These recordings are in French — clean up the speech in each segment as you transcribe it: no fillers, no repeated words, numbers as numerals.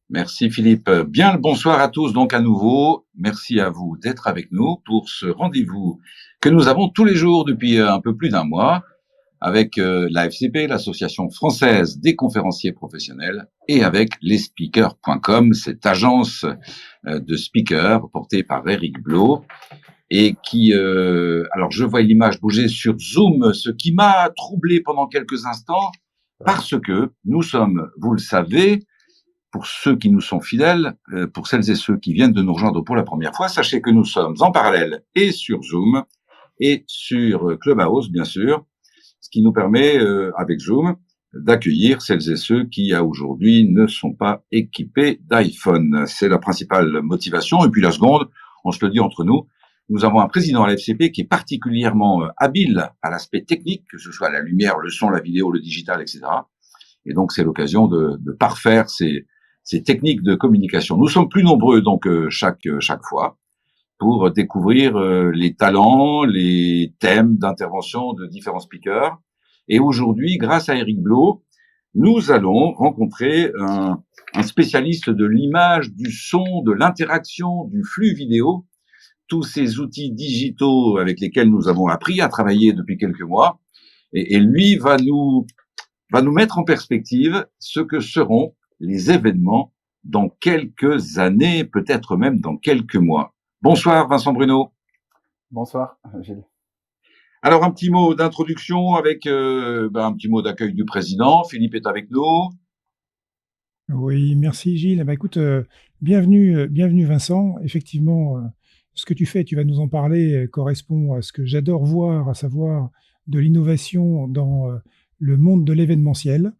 Merci Philippe. Bien le bonsoir à tous donc à nouveau. Merci à vous d'être avec nous pour ce rendez-vous que nous avons tous les jours depuis un peu plus d'un mois avec l'AFCP, l'Association française des conférenciers professionnels, et avec lesspeakers.com, cette agence de speakers portée par Eric Blo et qui, alors je vois l'image bouger sur Zoom, ce qui m'a troublé pendant quelques instants parce que nous sommes, vous le savez, pour ceux qui nous sont fidèles, pour celles et ceux qui viennent de nous rejoindre pour la première fois, sachez que nous sommes en parallèle et sur Zoom et sur Clubhouse, bien sûr, ce qui nous permet, avec Zoom, d'accueillir celles et ceux qui, à aujourd'hui, ne sont pas équipés d'iPhone. C'est la principale motivation. Et puis la seconde, on se le dit entre nous, nous avons un président à l'FCP qui est particulièrement habile à l'aspect technique, que ce soit la lumière, le son, la vidéo, le digital, etc. Et donc, c'est l'occasion de parfaire ces techniques de communication. Nous sommes plus nombreux, donc, chaque fois, pour découvrir les talents, les thèmes d'intervention de différents speakers. Et aujourd'hui, grâce à Eric Blo, nous allons rencontrer un spécialiste de l'image, du son, de l'interaction, du flux vidéo, tous ces outils digitaux avec lesquels nous avons appris à travailler depuis quelques mois. Et lui va nous mettre en perspective ce que seront les événements dans quelques années, peut-être même dans quelques mois. Bonsoir Vincent Bruno. Bonsoir Gilles. Alors un petit mot d'introduction avec un petit mot d'accueil du président. Philippe est avec nous. Oui, merci Gilles. Eh ben, écoute, bienvenue Vincent. Effectivement, ce que tu fais, tu vas nous en parler, correspond à ce que j'adore voir, à savoir de l'innovation dans le monde de l'événementiel.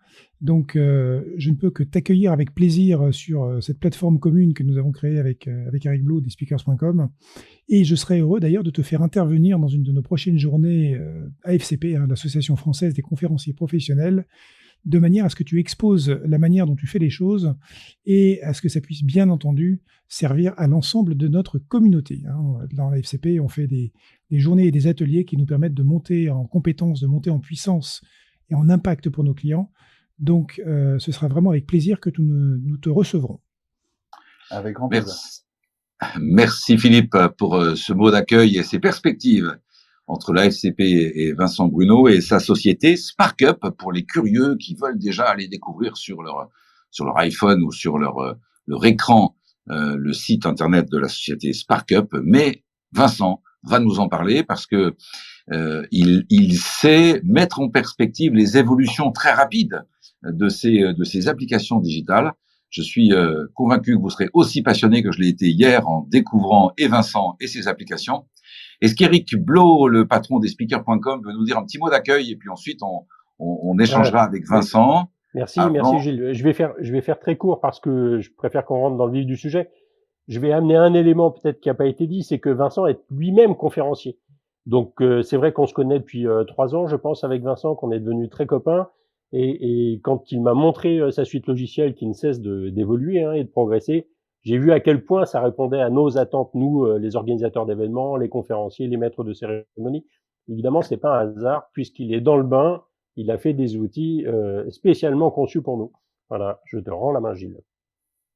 Donc, je ne peux que t'accueillir avec plaisir sur cette plateforme commune que nous avons créée avec Eric Blo des speakers.com. Et je serais heureux d'ailleurs de te faire intervenir dans une de nos prochaines journées AFCP, l'Association française des conférenciers professionnels, de manière à ce que tu exposes la manière dont tu fais les choses et à ce que ça puisse bien entendu servir à l'ensemble de notre communauté. Dans la FCP, on fait des journées et des ateliers qui nous permettent de monter en compétences, de monter en puissance et en impact pour nos clients. Donc, ce sera vraiment avec plaisir que nous te recevrons. Avec grand plaisir. Merci Philippe pour ce mot d'accueil et ces perspectives entre la FCP et Vincent Bruno et sa société SparkUp pour les curieux qui veulent déjà aller découvrir sur leur iPhone ou sur leur écran le site internet de la société SparkUp. Mais Vincent va nous en parler parce que il sait mettre en perspective les évolutions très rapides de ces applications digitales. Je suis convaincu que vous serez aussi passionné que je l'ai été hier en découvrant et Vincent et ses applications. Est-ce qu'Eric Blo, le patron des speakers.com, veut nous dire un petit mot d'accueil et puis ensuite on échangera avec Vincent. Merci Gilles. Je vais faire très court parce que je préfère qu'on rentre dans le vif du sujet. Je vais amener un élément peut-être qui n'a pas été dit, c'est que Vincent est lui-même conférencier. Donc c'est vrai qu'on se connaît depuis 3 ans, je pense, avec Vincent, qu'on est devenus très copains. Et quand il m'a montré sa suite logicielle qui ne cesse d'évoluer et de progresser, j'ai vu à quel point ça répondait à nos attentes, nous, les organisateurs d'événements, les conférenciers, les maîtres de cérémonie. Évidemment, c'est pas un hasard, puisqu'il est dans le bain, il a fait des outils spécialement conçus pour nous. Voilà, je te rends la main, Gilles.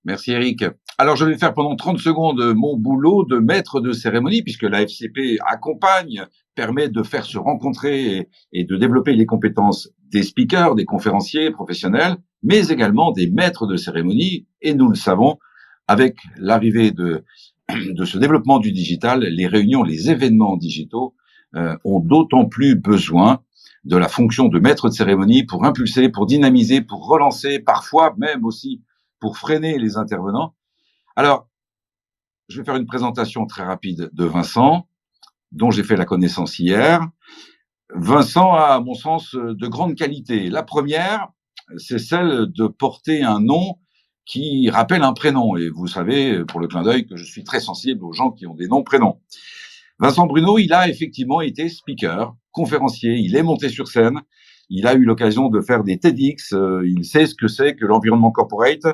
Merci Eric. Alors je vais faire pendant 30 secondes mon boulot de maître de cérémonie, puisque la FCP accompagne, permet de faire se rencontrer et de développer les compétences des speakers, des conférenciers professionnels, mais également des maîtres de cérémonie. Et nous le savons, avec l'arrivée de ce développement du digital, les réunions, les événements digitaux ont d'autant plus besoin de la fonction de maître de cérémonie pour impulser, pour dynamiser, pour relancer, parfois même aussi pour freiner les intervenants. Alors, je vais faire une présentation très rapide de Vincent, dont j'ai fait la connaissance hier. Vincent a, à mon sens, de grandes qualités. La première, c'est celle de porter un nom qui rappelle un prénom. Et vous savez, pour le clin d'œil, que je suis très sensible aux gens qui ont des noms prénoms. Vincent Bruno, il a effectivement été speaker, conférencier, il est monté sur scène, il a eu l'occasion de faire des TEDx, il sait ce que c'est que l'environnement corporate,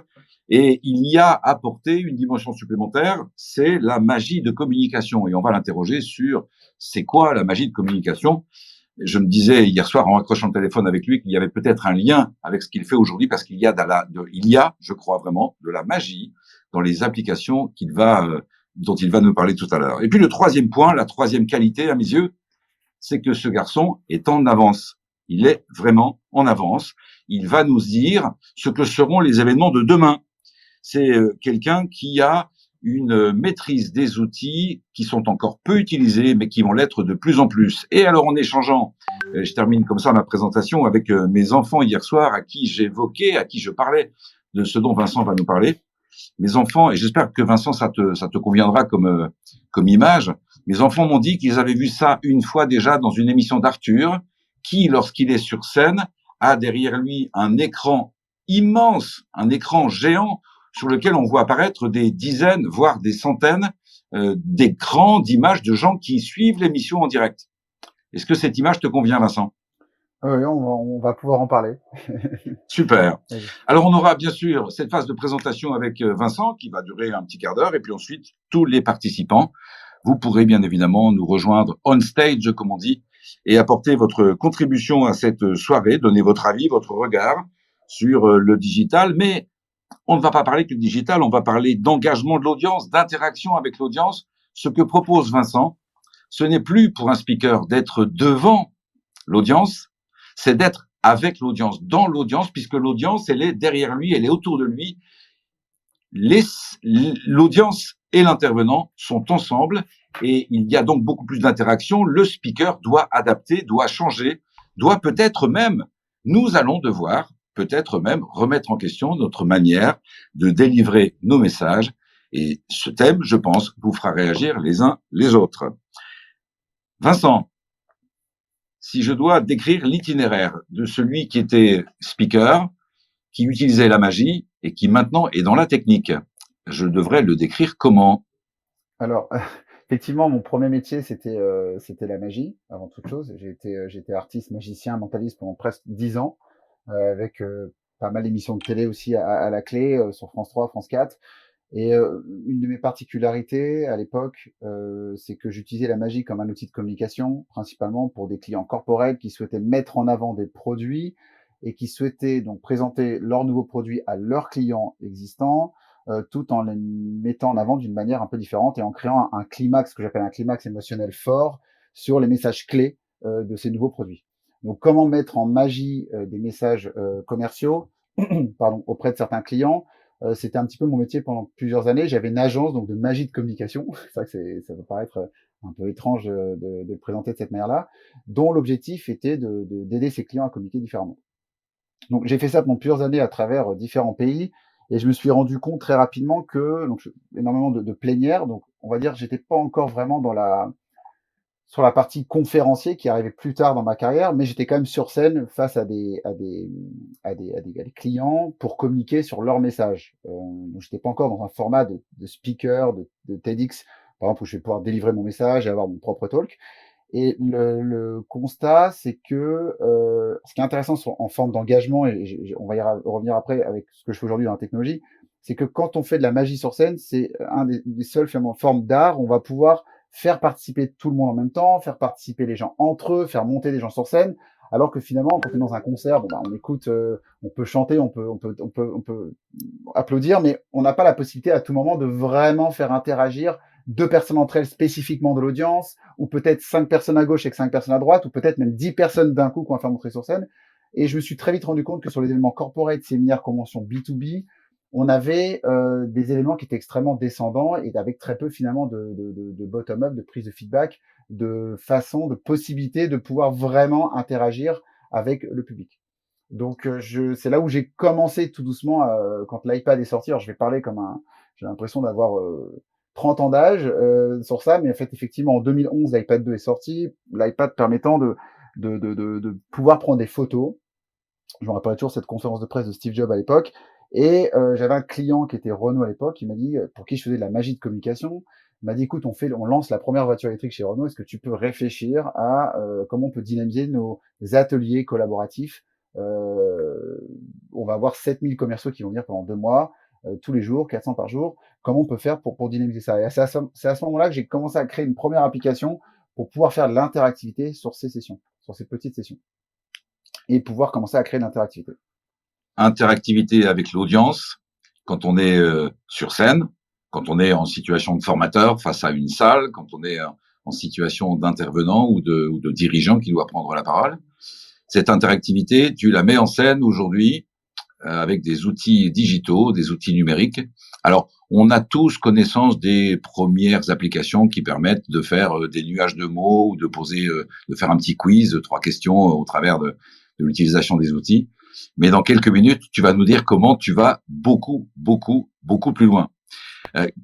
et il y a apporté une dimension supplémentaire, c'est la magie de communication. Et on va l'interroger sur c'est quoi la magie de communication. Je me disais hier soir en raccrochant le téléphone avec lui qu'il y avait peut-être un lien avec ce qu'il fait aujourd'hui parce qu'il y a je crois vraiment, de la magie dans les applications dont il va nous parler tout à l'heure. Et puis le troisième point, la troisième qualité à mes yeux, c'est que ce garçon est en avance. Il est vraiment en avance. Il va nous dire ce que seront les événements de demain. C'est quelqu'un qui a une maîtrise des outils qui sont encore peu utilisés, mais qui vont l'être de plus en plus. Et alors, en échangeant, je termine comme ça ma présentation avec mes enfants hier soir, à qui je parlais de ce dont Vincent va nous parler. Mes enfants, et j'espère que Vincent, ça te conviendra comme image. Mes enfants m'ont dit qu'ils avaient vu ça une fois déjà dans une émission d'Arthur, qui, lorsqu'il est sur scène, a derrière lui un écran immense, un écran géant, sur lequel on voit apparaître des dizaines, voire des centaines d'écrans, d'images de gens qui suivent l'émission en direct. Est-ce que cette image te convient, Vincent? Oui, on va pouvoir en parler. Super. Oui. Alors, on aura bien sûr cette phase de présentation avec Vincent, qui va durer un petit quart d'heure, et puis ensuite, tous les participants. Vous pourrez bien évidemment nous rejoindre on stage, comme on dit, et apporter votre contribution à cette soirée, donner votre avis, votre regard sur le digital, mais on ne va pas parler que de digital, on va parler d'engagement de l'audience, d'interaction avec l'audience. Ce que propose Vincent, ce n'est plus pour un speaker d'être devant l'audience, c'est d'être avec l'audience, dans l'audience, puisque l'audience, elle est derrière lui, elle est autour de lui. L'audience et l'intervenant sont ensemble et il y a donc beaucoup plus d'interaction. Le speaker doit adapter, doit changer, doit peut-être même, nous allons devoir peut-être même remettre en question notre manière de délivrer nos messages. Et ce thème, je pense, vous fera réagir les uns les autres. Vincent, si je dois décrire l'itinéraire de celui qui était speaker, qui utilisait la magie et qui maintenant est dans la technique, je devrais le décrire comment? Alors, effectivement, mon premier métier, c'était la magie, avant toute chose. J'étais artiste, magicien, mentaliste pendant presque 10 ans, avec pas mal d'émissions de télé aussi à la clé, sur France 3, France 4. Et une de mes particularités à l'époque, c'est que j'utilisais la magie comme un outil de communication, principalement pour des clients corporels qui souhaitaient mettre en avant des produits et qui souhaitaient donc présenter leurs nouveaux produits à leurs clients existants, tout en les mettant en avant d'une manière un peu différente et en créant un climax, que j'appelle un climax émotionnel fort, sur les messages clés de ces nouveaux produits. Donc comment mettre en magie des messages commerciaux pardon, auprès de certains clients. C'était un petit peu mon métier pendant plusieurs années. J'avais une agence donc de magie de communication. C'est vrai que ça peut paraître un peu étrange de le présenter de cette manière-là, dont l'objectif était d'aider ses clients à communiquer différemment. Donc j'ai fait ça pendant plusieurs années à travers différents pays et je me suis rendu compte très rapidement que énormément de plénières. Donc on va dire j'étais pas encore vraiment sur la partie conférencier qui arrivait plus tard dans ma carrière, mais j'étais quand même sur scène face à des clients pour communiquer sur leur message. Donc j'étais pas encore dans un format de speaker, de TEDx, par exemple, où je vais pouvoir délivrer mon message et avoir mon propre talk. Et le constat, c'est que ce qui est intéressant en forme d'engagement, et on va revenir après avec ce que je fais aujourd'hui dans la technologie, c'est que quand on fait de la magie sur scène, c'est un des seules finalement formes d'art où on va pouvoir faire participer tout le monde en même temps, faire participer les gens entre eux, faire monter des gens sur scène, alors que finalement, quand on est dans un concert, bon, bah, on écoute, on peut chanter, on peut applaudir, mais on n'a pas la possibilité à tout moment de vraiment faire interagir deux personnes entre elles spécifiquement de l'audience, ou peut-être 5 personnes à gauche et 5 personnes à droite, ou peut-être même 10 personnes d'un coup qu'on va faire montrer sur scène. Et je me suis très vite rendu compte que sur les événements corporate, séminaires, conventions B2B, on avait des événements qui étaient extrêmement descendants et avec très peu finalement de bottom-up, de prise de feedback, de façon, de possibilité de pouvoir vraiment interagir avec le public. Donc c'est là où j'ai commencé tout doucement quand l'iPad est sorti. Alors je vais parler j'ai l'impression d'avoir 30 ans d'âge sur ça, mais en fait effectivement en 2011 l'iPad 2 est sorti, l'iPad permettant de pouvoir prendre des photos. Je me rappelle toujours cette conférence de presse de Steve Jobs à l'époque. Et j'avais un client qui était Renault à l'époque, il m'a dit, pour qui je faisais de la magie de communication, il m'a dit, écoute, on lance la première voiture électrique chez Renault, est-ce que tu peux réfléchir à comment on peut dynamiser nos ateliers collaboratifs. On va avoir 7000 commerciaux qui vont venir pendant 2 mois, tous les jours, 400 par jour. Comment on peut faire pour dynamiser ça? Et c'est à ce moment-là que j'ai commencé à créer une première application pour pouvoir faire de l'interactivité sur ces sessions. sur ces petites sessions et pouvoir commencer à créer de l'interactivité. Interactivité avec l'audience, quand on est sur scène, quand on est en situation de formateur face à une salle, quand on est en situation d'intervenant ou de dirigeant qui doit prendre la parole. Cette interactivité, tu la mets en scène aujourd'hui avec des outils digitaux, des outils numériques. Alors, on a tous connaissance des premières applications qui permettent de faire des nuages de mots ou de poser, de faire un petit quiz, 3 questions au travers de l'utilisation des outils. Mais dans quelques minutes, tu vas nous dire comment tu vas beaucoup plus loin.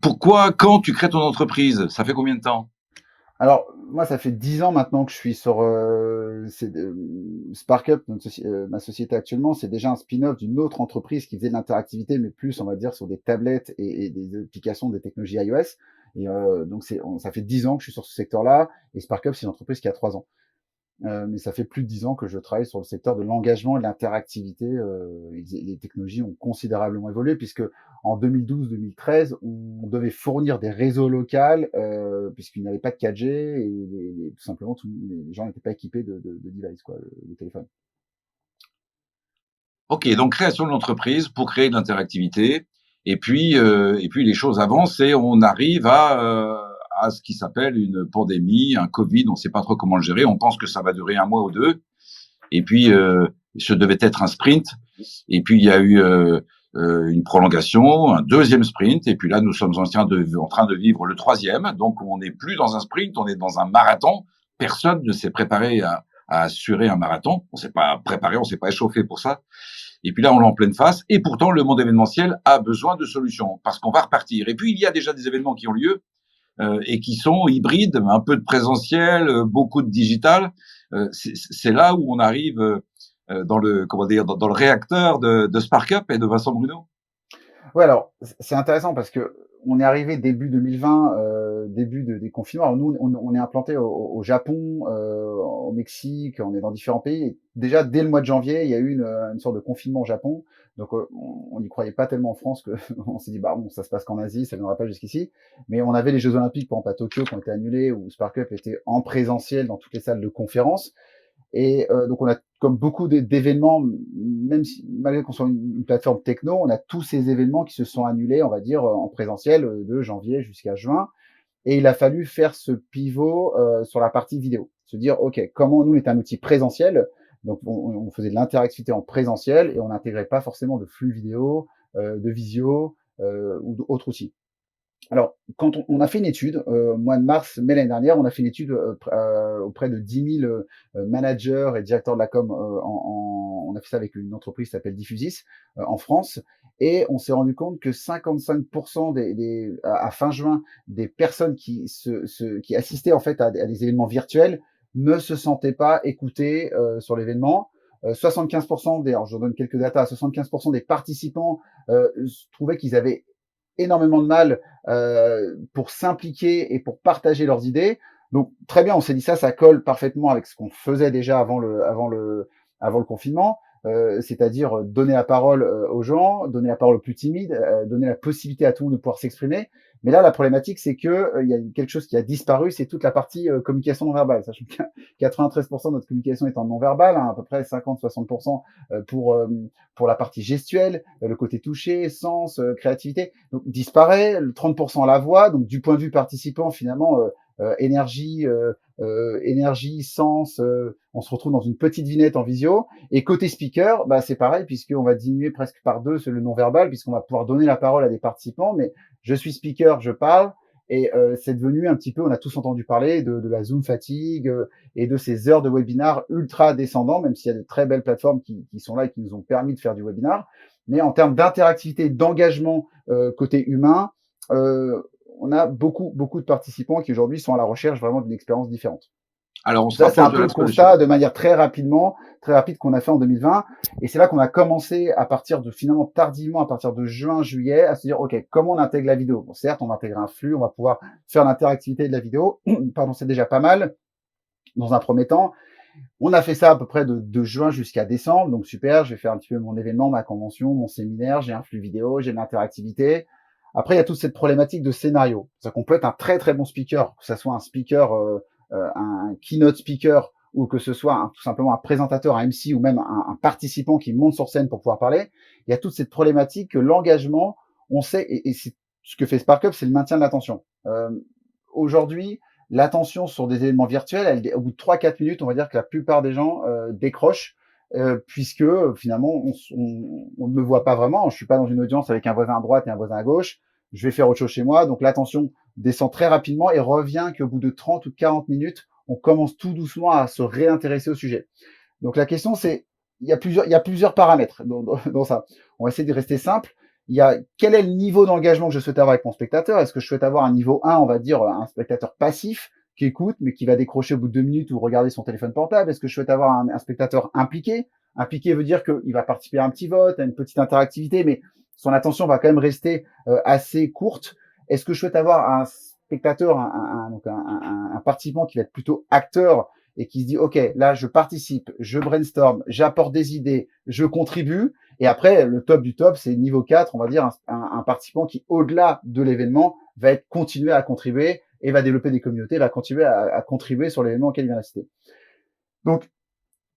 Pourquoi, quand tu crées ton entreprise, ça fait combien de temps? Alors, moi, ça fait 10 ans maintenant que je suis sur SparkUp, ma société actuellement. C'est déjà un spin-off d'une autre entreprise qui faisait de l'interactivité, mais plus, on va dire, sur des tablettes et des applications des technologies iOS. Et donc, ça fait 10 ans que je suis sur ce secteur-là. Et SparkUp, c'est une entreprise qui a 3 ans. Mais ça fait plus de 10 ans que je travaille sur le secteur de l'engagement et de l'interactivité. Les technologies ont considérablement évolué puisque en 2012-2013, on devait fournir des réseaux locaux puisqu'il n'y avait pas de 4G et tout simplement les gens n'étaient pas équipés de device, quoi, de téléphone. Ok, donc création de l'entreprise pour créer de l'interactivité. Et puis les choses avancent et on arrive à ce qui s'appelle une pandémie, un Covid. On ne sait pas trop comment le gérer. On pense que ça va durer 1 mois ou 2. Et puis, ce devait être un sprint. Et puis, il y a eu une prolongation, un 2e sprint. Et puis là, nous sommes en train de vivre le 3e. Donc, on n'est plus dans un sprint, on est dans un marathon. Personne ne s'est préparé à assurer un marathon. On s'est pas préparé, on s'est pas échauffé pour ça. Et puis là, on l'a en pleine face. Et pourtant, le monde événementiel a besoin de solutions parce qu'on va repartir. Et puis, il y a déjà des événements qui ont lieu et qui sont hybrides, un peu de présentiel, beaucoup de digital. C'est là où on arrive dans le réacteur de SparkUp et de Vincent Bruno. Ouais, alors c'est intéressant parce que on est arrivé début 2020, début des confinements. Alors nous, on est implanté au Japon, au Mexique, on est dans différents pays. Et déjà dès le mois de janvier, il y a eu une sorte de confinement au Japon. Donc on n'y croyait pas tellement en France que on s'est dit bah bon, ça se passe qu'en Asie, ça ne viendra pas jusqu'ici. Mais on avait les Jeux Olympiques, par exemple à Tokyo, qui ont été annulés, où SparkUp était en présentiel dans toutes les salles de conférence. Et donc on a comme beaucoup d'événements, même si malgré qu'on soit une plateforme techno, on a tous ces événements qui se sont annulés, on va dire en présentiel de janvier jusqu'à juin. Et il a fallu faire ce pivot sur la partie vidéo, se dire ok, comment nous on est un outil présentiel, donc on faisait de l'interactivité en présentiel et on n'intégrait pas forcément de flux vidéo, de visio ou d'autres outils. Alors, quand on a fait une étude, mois de mars, mai l'année dernière, on a fait une étude auprès de 10 000 managers et directeurs de la com. On a fait ça avec une entreprise qui s'appelle Diffusis en France, et on s'est rendu compte que 55% à fin juin des personnes qui assistaient en fait à des événements virtuels ne se sentaient pas écoutées sur l'événement. 75% alors je donne quelques datas, 75% des participants trouvaient qu'ils avaient énormément de mal pour s'impliquer et pour partager leurs idées. Donc très bien, on s'est dit ça colle parfaitement avec ce qu'on faisait déjà avant le confinement, c'est-à-dire donner la parole aux gens, donner la parole aux plus timides, donner la possibilité à tout le monde de pouvoir s'exprimer. Mais là, la problématique, c'est que il y a quelque chose qui a disparu, c'est toute la partie communication non verbale. Sachant que 93% de notre communication est en non verbal, hein, à peu près 50-60% pour la partie gestuelle, le côté touché, sens, créativité. Donc disparaît, le 30% la voix. Donc du point de vue participant, finalement, énergie, sens, on se retrouve dans une petite vignette en visio. Et côté speaker, bah c'est pareil puisqu'on va diminuer presque par 2 le non-verbal puisqu'on va pouvoir donner la parole à des participants. Mais je suis speaker, je parle. Et c'est devenu un petit peu, on a tous entendu parler de la Zoom fatigue et de ces heures de webinar ultra descendants, même s'il y a de très belles plateformes qui sont là et qui nous ont permis de faire du webinar. Mais en termes d'interactivité, d'engagement côté humain, on a beaucoup de participants qui aujourd'hui sont à la recherche vraiment d'une expérience différente. Alors, on se Ça, c'est un rapproche de peu la le solution. constat de manière très rapide qu'on a fait en 2020. Et c'est là qu'on a commencé à partir de finalement tardivement, à partir de juin, juillet, à se dire, OK, comment on intègre la vidéo? Bon, certes, on va intégrer un flux, on va pouvoir faire l'interactivité de la vidéo. Pardon, c'est déjà pas mal dans un premier temps. On a fait ça à peu près de juin jusqu'à décembre. Donc super, je vais faire un petit peu mon événement, ma convention, mon séminaire, j'ai un flux vidéo, j'ai de l'interactivité. Après, il y a toute cette problématique de scénario. C'est-à-dire qu'on peut être un très très bon speaker, que ce soit un speaker, un keynote speaker ou que ce soit tout simplement un présentateur, un MC ou même un participant qui monte sur scène pour pouvoir parler, il y a toute cette problématique que l'engagement, on sait, et c'est ce que fait SparkUp, c'est le maintien de l'attention. Aujourd'hui, l'attention sur des événements virtuels, au bout de 3-4 minutes, on va dire que la plupart des gens décrochent, puisque finalement, on ne me voit pas vraiment. Je suis pas dans une audience avec un voisin à droite et un voisin à gauche. Je vais faire autre chose chez moi. Donc l'attention descend très rapidement et revient qu'au bout de 30 ou 40 minutes, on commence tout doucement à se réintéresser au sujet. Donc la question, c'est, il y a plusieurs paramètres dans ça. On va essayer de rester simple. Il y a quel est le niveau d'engagement que je souhaite avoir avec mon spectateur? Est-ce que je souhaite avoir un niveau 1, on va dire un spectateur passif qui écoute mais qui va décrocher au bout de 2 minutes ou regarder son téléphone portable? Est-ce que je souhaite avoir un spectateur impliqué? Impliqué veut dire qu'il va participer à un petit vote, à une petite interactivité, mais son attention va quand même rester assez courte. Est-ce que je souhaite avoir un spectateur, un participant qui va être plutôt acteur et qui se dit, OK, là, je participe, je brainstorm, j'apporte des idées, je contribue. Et après, le top du top, c'est niveau 4, on va dire, un participant qui, au-delà de l'événement, va être continuer à contribuer et va développer des communautés, va continuer à contribuer sur l'événement auquel il vient d'assister. Donc,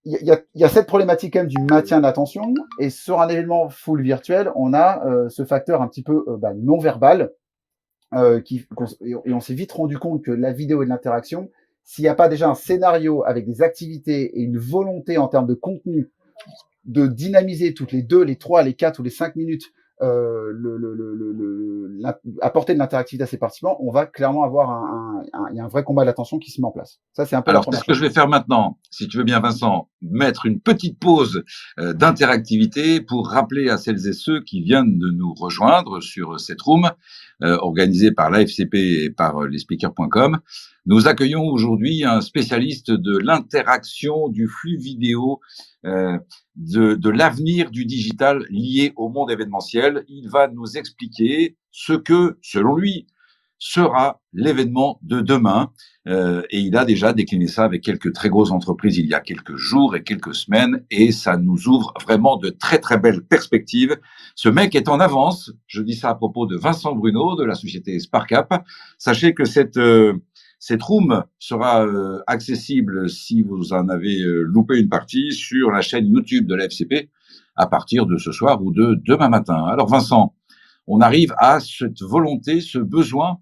il y a cette problématique quand même du maintien de l'attention. Et sur un événement full virtuel, on a ce facteur un petit peu non verbal, et on s'est vite rendu compte que la vidéo et de l'interaction, s'il n'y a pas déjà un scénario avec des activités et une volonté en termes de contenu de dynamiser toutes les 2, les 3, les 4 ou les 5 minutes apporter de l'interactivité à ces participants, on va clairement avoir il y a un vrai combat d'attention qui se met en place. Ça, c'est un peu Alors, c'est ce que je vais faire maintenant, si tu veux bien, Vincent, mettre une petite pause d'interactivité pour rappeler à celles et ceux qui viennent de nous rejoindre sur cette room organisée par l'AFCP et par lespeakers.com. Nous accueillons aujourd'hui un spécialiste de l'interaction, du flux vidéo, de l'avenir du digital lié au monde événementiel. Il va nous expliquer ce que, selon lui, sera l'événement de demain. Et il a déjà décliné ça avec quelques très grosses entreprises il y a quelques jours et quelques semaines, et ça nous ouvre vraiment de très très belles perspectives. Ce mec est en avance. Je dis ça à propos de Vincent Bruno de la société SparkUp. Sachez que cette room sera accessible, si vous en avez loupé une partie, sur la chaîne YouTube de la FCP à partir de ce soir ou de demain matin. Alors Vincent, on arrive à cette volonté, ce besoin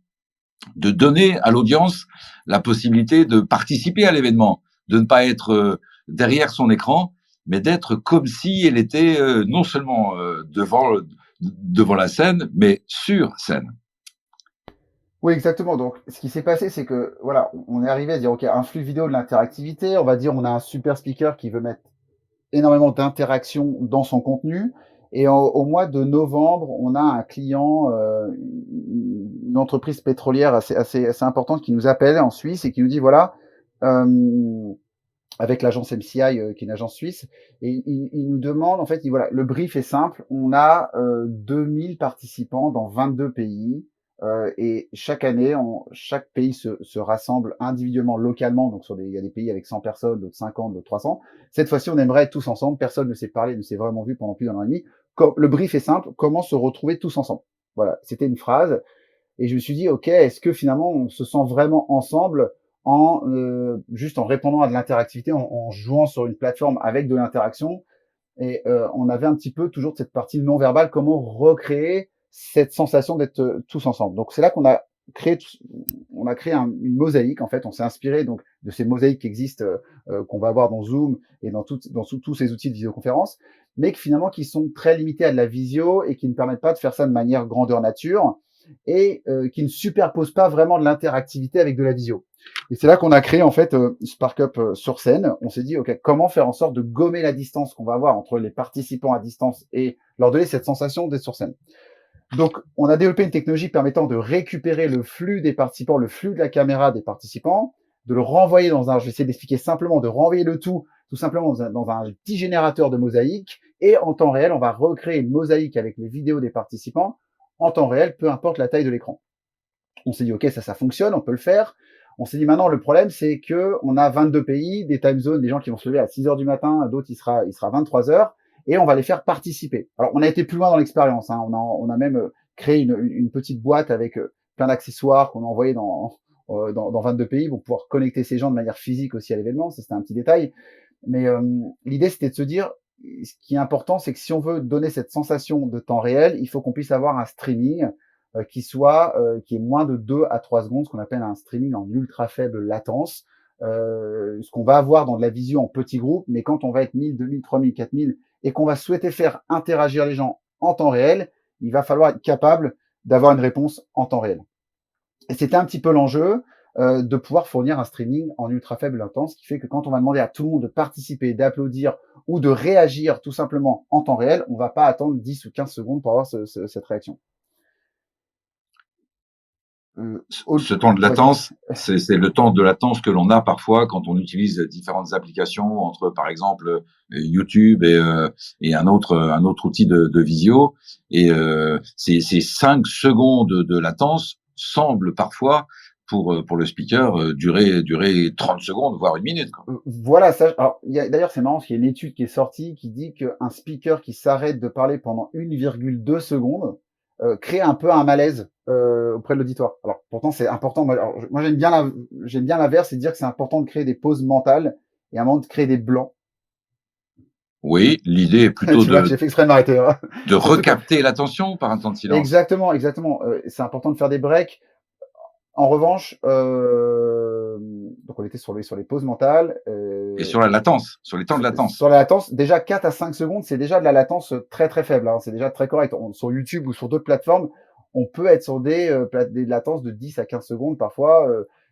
de donner à l'audience la possibilité de participer à l'événement, de ne pas être derrière son écran, mais d'être comme si elle était non seulement devant la scène, mais sur scène. Oui, exactement. Donc, ce qui s'est passé, c'est que, voilà, on est arrivé à dire, OK, un flux vidéo de l'interactivité, on va dire, on a un super speaker qui veut mettre énormément d'interaction dans son contenu. Et au mois de novembre, on a un client, une entreprise pétrolière assez importante qui nous appelle en Suisse et qui nous dit, voilà, avec l'agence MCI, qui est une agence suisse, et il nous demande, en fait, voilà, le brief est simple, on a 2000 participants dans 22 pays, et chaque année, chaque pays se rassemble individuellement, localement. Donc il y a des pays avec 100 personnes, d'autres 50, d'autres 300. Cette fois-ci, on aimerait être tous ensemble. Personne ne s'est parlé, ne s'est vraiment vu pendant plus d'un an et demi. Le brief est simple. Comment se retrouver tous ensemble? Voilà. C'était une phrase. Et je me suis dit, OK, est-ce que finalement, on se sent vraiment ensemble juste en répondant à de l'interactivité, en jouant sur une plateforme avec de l'interaction? Et on avait un petit peu toujours cette partie non verbale. Comment recréer cette sensation d'être tous ensemble. Donc c'est là qu'on a créé une mosaïque. En fait, on s'est inspiré donc de ces mosaïques qui existent, qu'on va avoir dans Zoom et dans tous ces outils de visioconférence, mais finalement qui sont très limités à de la visio et qui ne permettent pas de faire ça de manière grandeur nature et qui ne superposent pas vraiment de l'interactivité avec de la visio. Et c'est là qu'on a créé en fait SparkUp sur scène. On s'est dit, OK, comment faire en sorte de gommer la distance qu'on va avoir entre les participants à distance et leur donner cette sensation d'être sur scène. Donc, on a développé une technologie permettant de récupérer le flux des participants, le flux de la caméra des participants, de le renvoyer je vais essayer d'expliquer simplement, de renvoyer le tout simplement dans un petit générateur de mosaïque, et en temps réel, on va recréer une mosaïque avec les vidéos des participants en temps réel, peu importe la taille de l'écran. On s'est dit, OK, ça fonctionne, on peut le faire. On s'est dit, maintenant, le problème, c'est que on a 22 pays, des time zones, des gens qui vont se lever à 6 heures du matin, d'autres, il sera 23 heures. Et on va les faire participer. Alors, on a été plus loin dans l'expérience. On a même créé une petite boîte avec plein d'accessoires qu'on a envoyé dans 22 pays vont pouvoir connecter ces gens de manière physique aussi à l'événement. Ça, c'était un petit détail. Mais l'idée, c'était de se dire, ce qui est important, c'est que si on veut donner cette sensation de temps réel, il faut qu'on puisse avoir un streaming qui est moins de 2 à 3 secondes, ce qu'on appelle un streaming en ultra faible latence. Ce qu'on va avoir dans de la visio en petits groupes, mais quand on va être 1000, 2000, 3000, 4000 et qu'on va souhaiter faire interagir les gens en temps réel, il va falloir être capable d'avoir une réponse en temps réel. Et c'était un petit peu l'enjeu de pouvoir fournir un streaming en ultra faible latence, ce qui fait que quand on va demander à tout le monde de participer, d'applaudir ou de réagir tout simplement en temps réel, on va pas attendre 10 ou 15 secondes pour avoir cette réaction. Ce temps de latence, c'est le temps de latence que l'on a parfois quand on utilise différentes applications entre, par exemple, YouTube et un autre outil de visio. Et ces 5 secondes de latence semblent parfois pour le speaker durer 30 secondes, voire 1 minute, quoi. Voilà, ça. Alors, d'ailleurs, c'est marrant, parce qu'il y a une étude qui est sortie qui dit qu'un speaker qui s'arrête de parler pendant 1,2 secondes crée un peu un malaise auprès de l'auditoire. Alors, pourtant, c'est important. Moi, j'aime bien l'inverse, c'est de dire que c'est important de créer des pauses mentales et à un moment de créer des blancs. Oui, l'idée est plutôt Tu vois, j'ai fait exprès de m'arrêter. Hein. de recapter l'attention par un temps de silence. Exactement. C'est important de faire des breaks. En revanche, donc on était sur les pauses mentales. Et sur la latence, sur les temps de latence. Sur la latence, déjà 4 à 5 secondes, c'est déjà de la latence très très faible. Hein, c'est déjà très correct. Sur YouTube ou sur d'autres plateformes, on peut être sur des latences de 10 à 15 secondes parfois.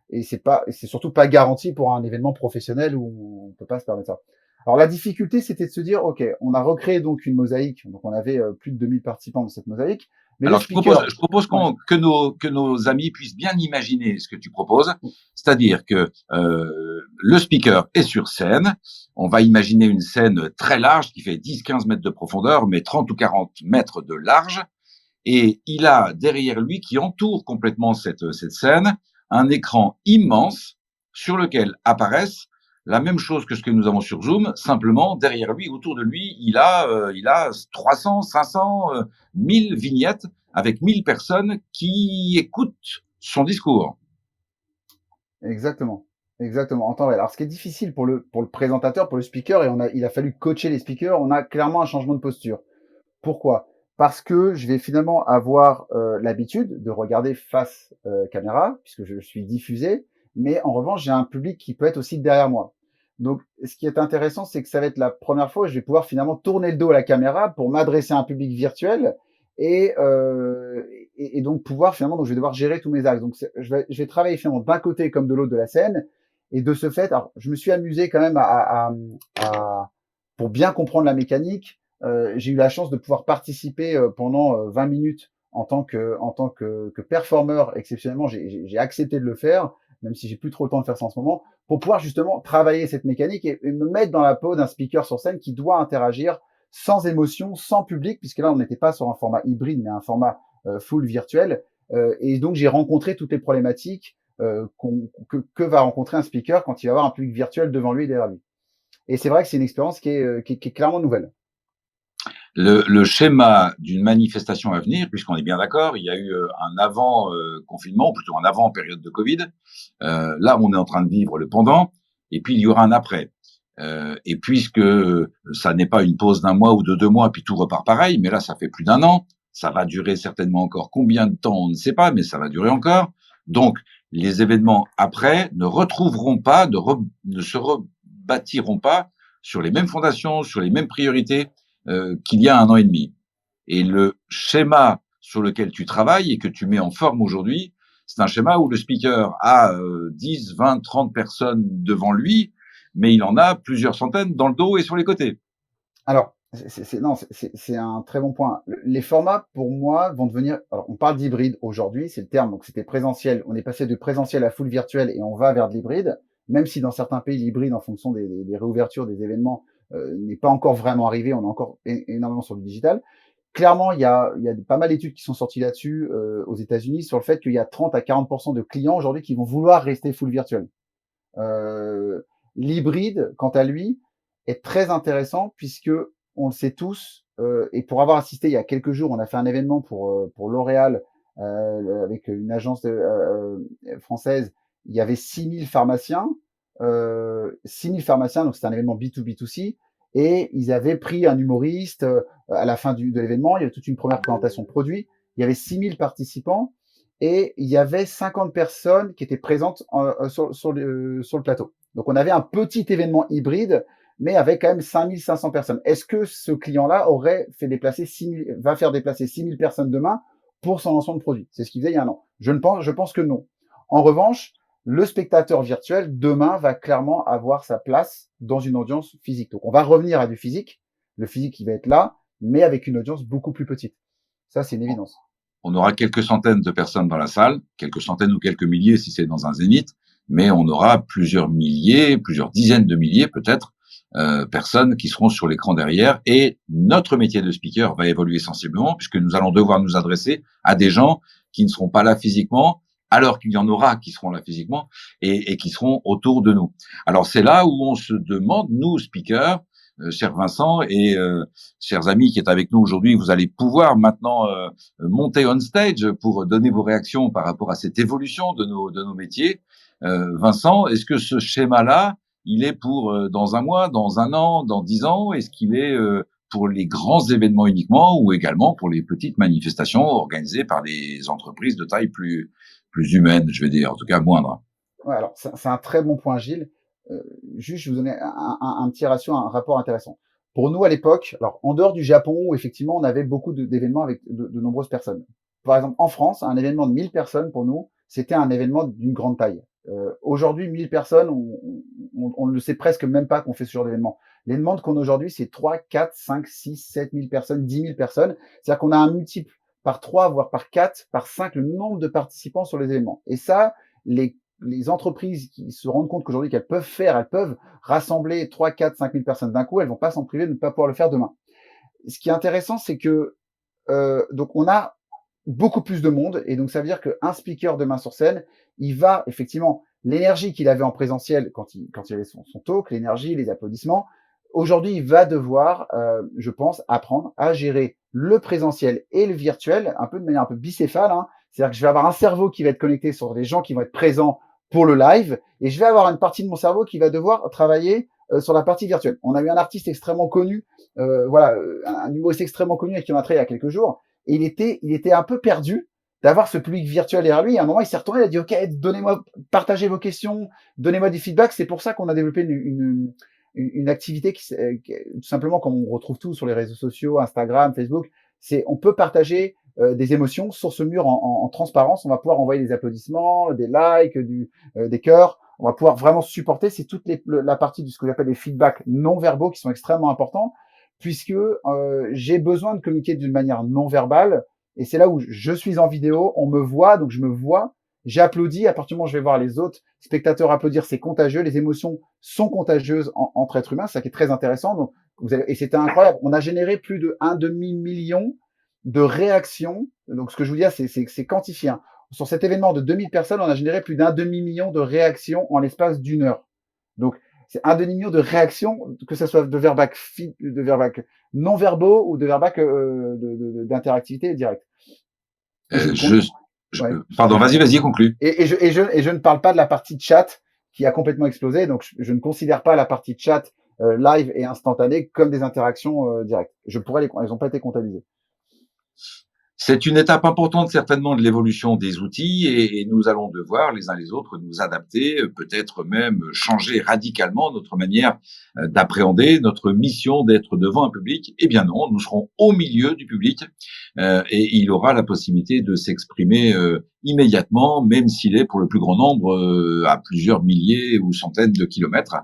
Et c'est surtout pas garanti pour un événement professionnel où on peut pas se permettre ça. Alors la difficulté, c'était de se dire, ok, on a recréé donc une mosaïque. Donc on avait plus de 2000 participants dans cette mosaïque. Mais alors, je propose que nos amis puissent bien imaginer ce que tu proposes. C'est-à-dire que le speaker est sur scène. On va imaginer une scène très large qui fait 10-15 mètres de profondeur, mais 30 ou 40 mètres de large. Et il a derrière lui, qui entoure complètement cette scène, un écran immense sur lequel apparaissent la même chose que ce que nous avons sur Zoom, simplement derrière lui, autour de lui, il a 300, 500, 1000 vignettes avec 1000 personnes qui écoutent son discours. Exactement. En temps réel. Alors, ce qui est difficile pour le présentateur, pour le speaker, et il a fallu coacher les speakers, on a clairement un changement de posture. Pourquoi? Parce que je vais finalement avoir l'habitude de regarder face caméra, puisque je suis diffusé, mais en revanche, j'ai un public qui peut être aussi derrière moi. Donc, ce qui est intéressant, c'est que ça va être la première fois où je vais pouvoir finalement tourner le dos à la caméra pour m'adresser à un public virtuel et, donc pouvoir finalement, donc je vais devoir gérer tous mes axes. Donc, je vais travailler finalement d'un côté comme de l'autre de la scène, et de ce fait, alors, je me suis amusé quand même pour bien comprendre la mécanique. J'ai eu la chance de pouvoir participer pendant 20 minutes en tant que performeur. Exceptionnellement, j'ai accepté de le faire, même si j'ai plus trop le temps de faire ça en ce moment, pour pouvoir justement travailler cette mécanique et me mettre dans la peau d'un speaker sur scène qui doit interagir sans émotion, sans public, puisque là, on n'était pas sur un format hybride, mais un format full virtuel. Et donc, j'ai rencontré toutes les problématiques que va rencontrer un speaker quand il va avoir un public virtuel devant lui et derrière lui. Et c'est vrai que c'est une expérience qui est clairement nouvelle. Le schéma d'une manifestation à venir, puisqu'on est bien d'accord, il y a eu un avant confinement, ou plutôt un avant période de Covid. Là, on est en train de vivre le pendant, et puis il y aura un après. Et puisque ça n'est pas une pause d'1 mois ou de 2 mois, puis tout repart pareil, mais là, ça fait plus d'1 an. Ça va durer certainement encore combien de temps, on ne sait pas, mais ça va durer encore. Donc, les événements après ne retrouveront pas, ne se rebâtiront pas sur les mêmes fondations, sur les mêmes priorités qu'il y a 1 an et demi. Et le schéma sur lequel tu travailles et que tu mets en forme aujourd'hui, c'est un schéma où le speaker a 10, 20, 30 personnes devant lui, mais il en a plusieurs centaines dans le dos et sur les côtés. Alors, c'est un très bon point. Les formats, pour moi, vont devenir. Alors, on parle d'hybride aujourd'hui, c'est le terme. Donc, c'était présentiel. On est passé de présentiel à full virtuel et on va vers de l'hybride. Même si dans certains pays, l'hybride, en fonction des réouvertures des événements, n'est pas encore vraiment arrivé. On est encore énormément sur le digital. Clairement, il y a pas mal d'études qui sont sorties là-dessus aux États-Unis sur le fait qu'il y a 30 à 40% de clients aujourd'hui qui vont vouloir rester full virtuel. L'hybride, quant à lui, est très intéressant puisque on le sait tous, et pour avoir assisté il y a quelques jours, on a fait un événement pour L'Oréal avec une agence française il y avait 6000 pharmaciens, 6000 pharmaciens, donc c'était un événement B2B2C, et ils avaient pris un humoriste à la fin de l'événement. Il y avait toute une première présentation de produit. Il y avait 6000 participants et il y avait 50 personnes qui étaient présentes sur le plateau. Donc on avait un petit événement hybride, mais avec quand même 5500 personnes. Est-ce que ce client-là va faire déplacer 6000 personnes demain pour son lancement de produit? C'est ce qu'il faisait il y a un an. Je pense que non. En revanche, le spectateur virtuel, demain, va clairement avoir sa place dans une audience physique. Donc, on va revenir à du physique. Le physique, il va être là, mais avec une audience beaucoup plus petite. Ça, c'est une évidence. On aura quelques centaines de personnes dans la salle, quelques centaines ou quelques milliers si c'est dans un zénith, mais on aura plusieurs milliers, plusieurs dizaines de milliers peut-être, personnes qui seront sur l'écran derrière, et notre métier de speaker va évoluer sensiblement puisque nous allons devoir nous adresser à des gens qui ne seront pas là physiquement, alors qu'il y en aura qui seront là physiquement et qui seront autour de nous. Alors c'est là où on se demande, nous speakers, cher Vincent et chers amis qui êtes avec nous aujourd'hui, vous allez pouvoir maintenant monter on stage pour donner vos réactions par rapport à cette évolution de nos métiers. Vincent, est-ce que ce schéma-là, il est pour dans un mois, dans un an, dans 10 ans? Est-ce qu'il est pour les grands événements uniquement ou également pour les petites manifestations organisées par des entreprises de taille plus humaine, je vais dire, en tout cas moindre? Ouais, alors c'est un très bon point, Gilles. Juste, je vous donnais un petit ratio, un rapport intéressant. Pour nous, à l'époque, alors en dehors du Japon, où effectivement on avait beaucoup d'événements avec de nombreuses personnes. Par exemple, en France, un événement de 1000 personnes, pour nous, c'était un événement d'une grande taille. Aujourd'hui, 1000 personnes, on ne sait presque même pas qu'on fait ce genre d'événement. Les demandes qu'on a aujourd'hui, c'est 3, 4, 5, 6, 7000 personnes, 10 000 personnes. C'est-à-dire qu'on a un multiple par 3, voire par 4, par 5, le nombre de participants sur les événements. Et ça, les entreprises qui se rendent compte qu'aujourd'hui elles peuvent rassembler 3, 4, 5 000 personnes d'un coup, elles vont pas s'en priver de ne pas pouvoir le faire demain. Ce qui est intéressant, c'est que donc on a beaucoup plus de monde, et donc ça veut dire qu'un speaker demain sur scène, il va effectivement, l'énergie qu'il avait en présentiel quand il avait son talk, l'énergie, les applaudissements, aujourd'hui il va devoir, je pense, apprendre à gérer le présentiel et le virtuel, un peu de manière un peu bicéphale, hein. C'est-à-dire que je vais avoir un cerveau qui va être connecté sur des gens qui vont être présents pour le live, et je vais avoir une partie de mon cerveau qui va devoir travailler sur la partie virtuelle. On a eu un artiste extrêmement connu, un humoriste extrêmement connu avec qui on a travaillé il y a quelques jours, et il était un peu perdu d'avoir ce public virtuel derrière lui. Et à un moment, il s'est retourné, il a dit, OK, partagez vos questions, donnez-moi du feedback. C'est pour ça qu'on a développé une activité tout simplement, comme on retrouve tout sur les réseaux sociaux, Instagram, Facebook, c'est on peut partager des émotions sur ce mur en transparence. On va pouvoir envoyer des applaudissements, des likes, des cœurs. On va pouvoir vraiment supporter. C'est toute la partie de ce que j'appelle les feedbacks non verbaux qui sont extrêmement importants, puisque j'ai besoin de communiquer d'une manière non verbale. Et c'est là où je suis en vidéo, on me voit, donc je me vois, j'applaudis. À partir du moment où je vais voir les autres spectateurs applaudir, c'est contagieux. Les émotions sont contagieuses entre êtres humains, c'est ça qui est très intéressant. Donc, et c'était incroyable. On a généré plus de 1,5 million de réactions. Donc, ce que je vous dis, c'est quantifié, hein. Sur cet événement de 2000 personnes, on a généré plus d'1,5 million de réactions en l'espace d'une heure. Donc, c'est 1,5 million de réactions, que ce soit de verbac non verbaux ou de verbac d'interactivité directe. Pardon, vas-y, conclue. Et je ne parle pas de la partie chat qui a complètement explosé. Donc, je ne considère pas la partie chat live et instantanée comme des interactions directes. Elles n'ont pas été comptabilisées. C'est une étape importante certainement de l'évolution des outils et nous allons devoir les uns les autres nous adapter, peut-être même changer radicalement notre manière d'appréhender notre mission d'être devant un public. Eh bien non, nous serons au milieu du public et il aura la possibilité de s'exprimer immédiatement, même s'il est pour le plus grand nombre à plusieurs milliers ou centaines de kilomètres.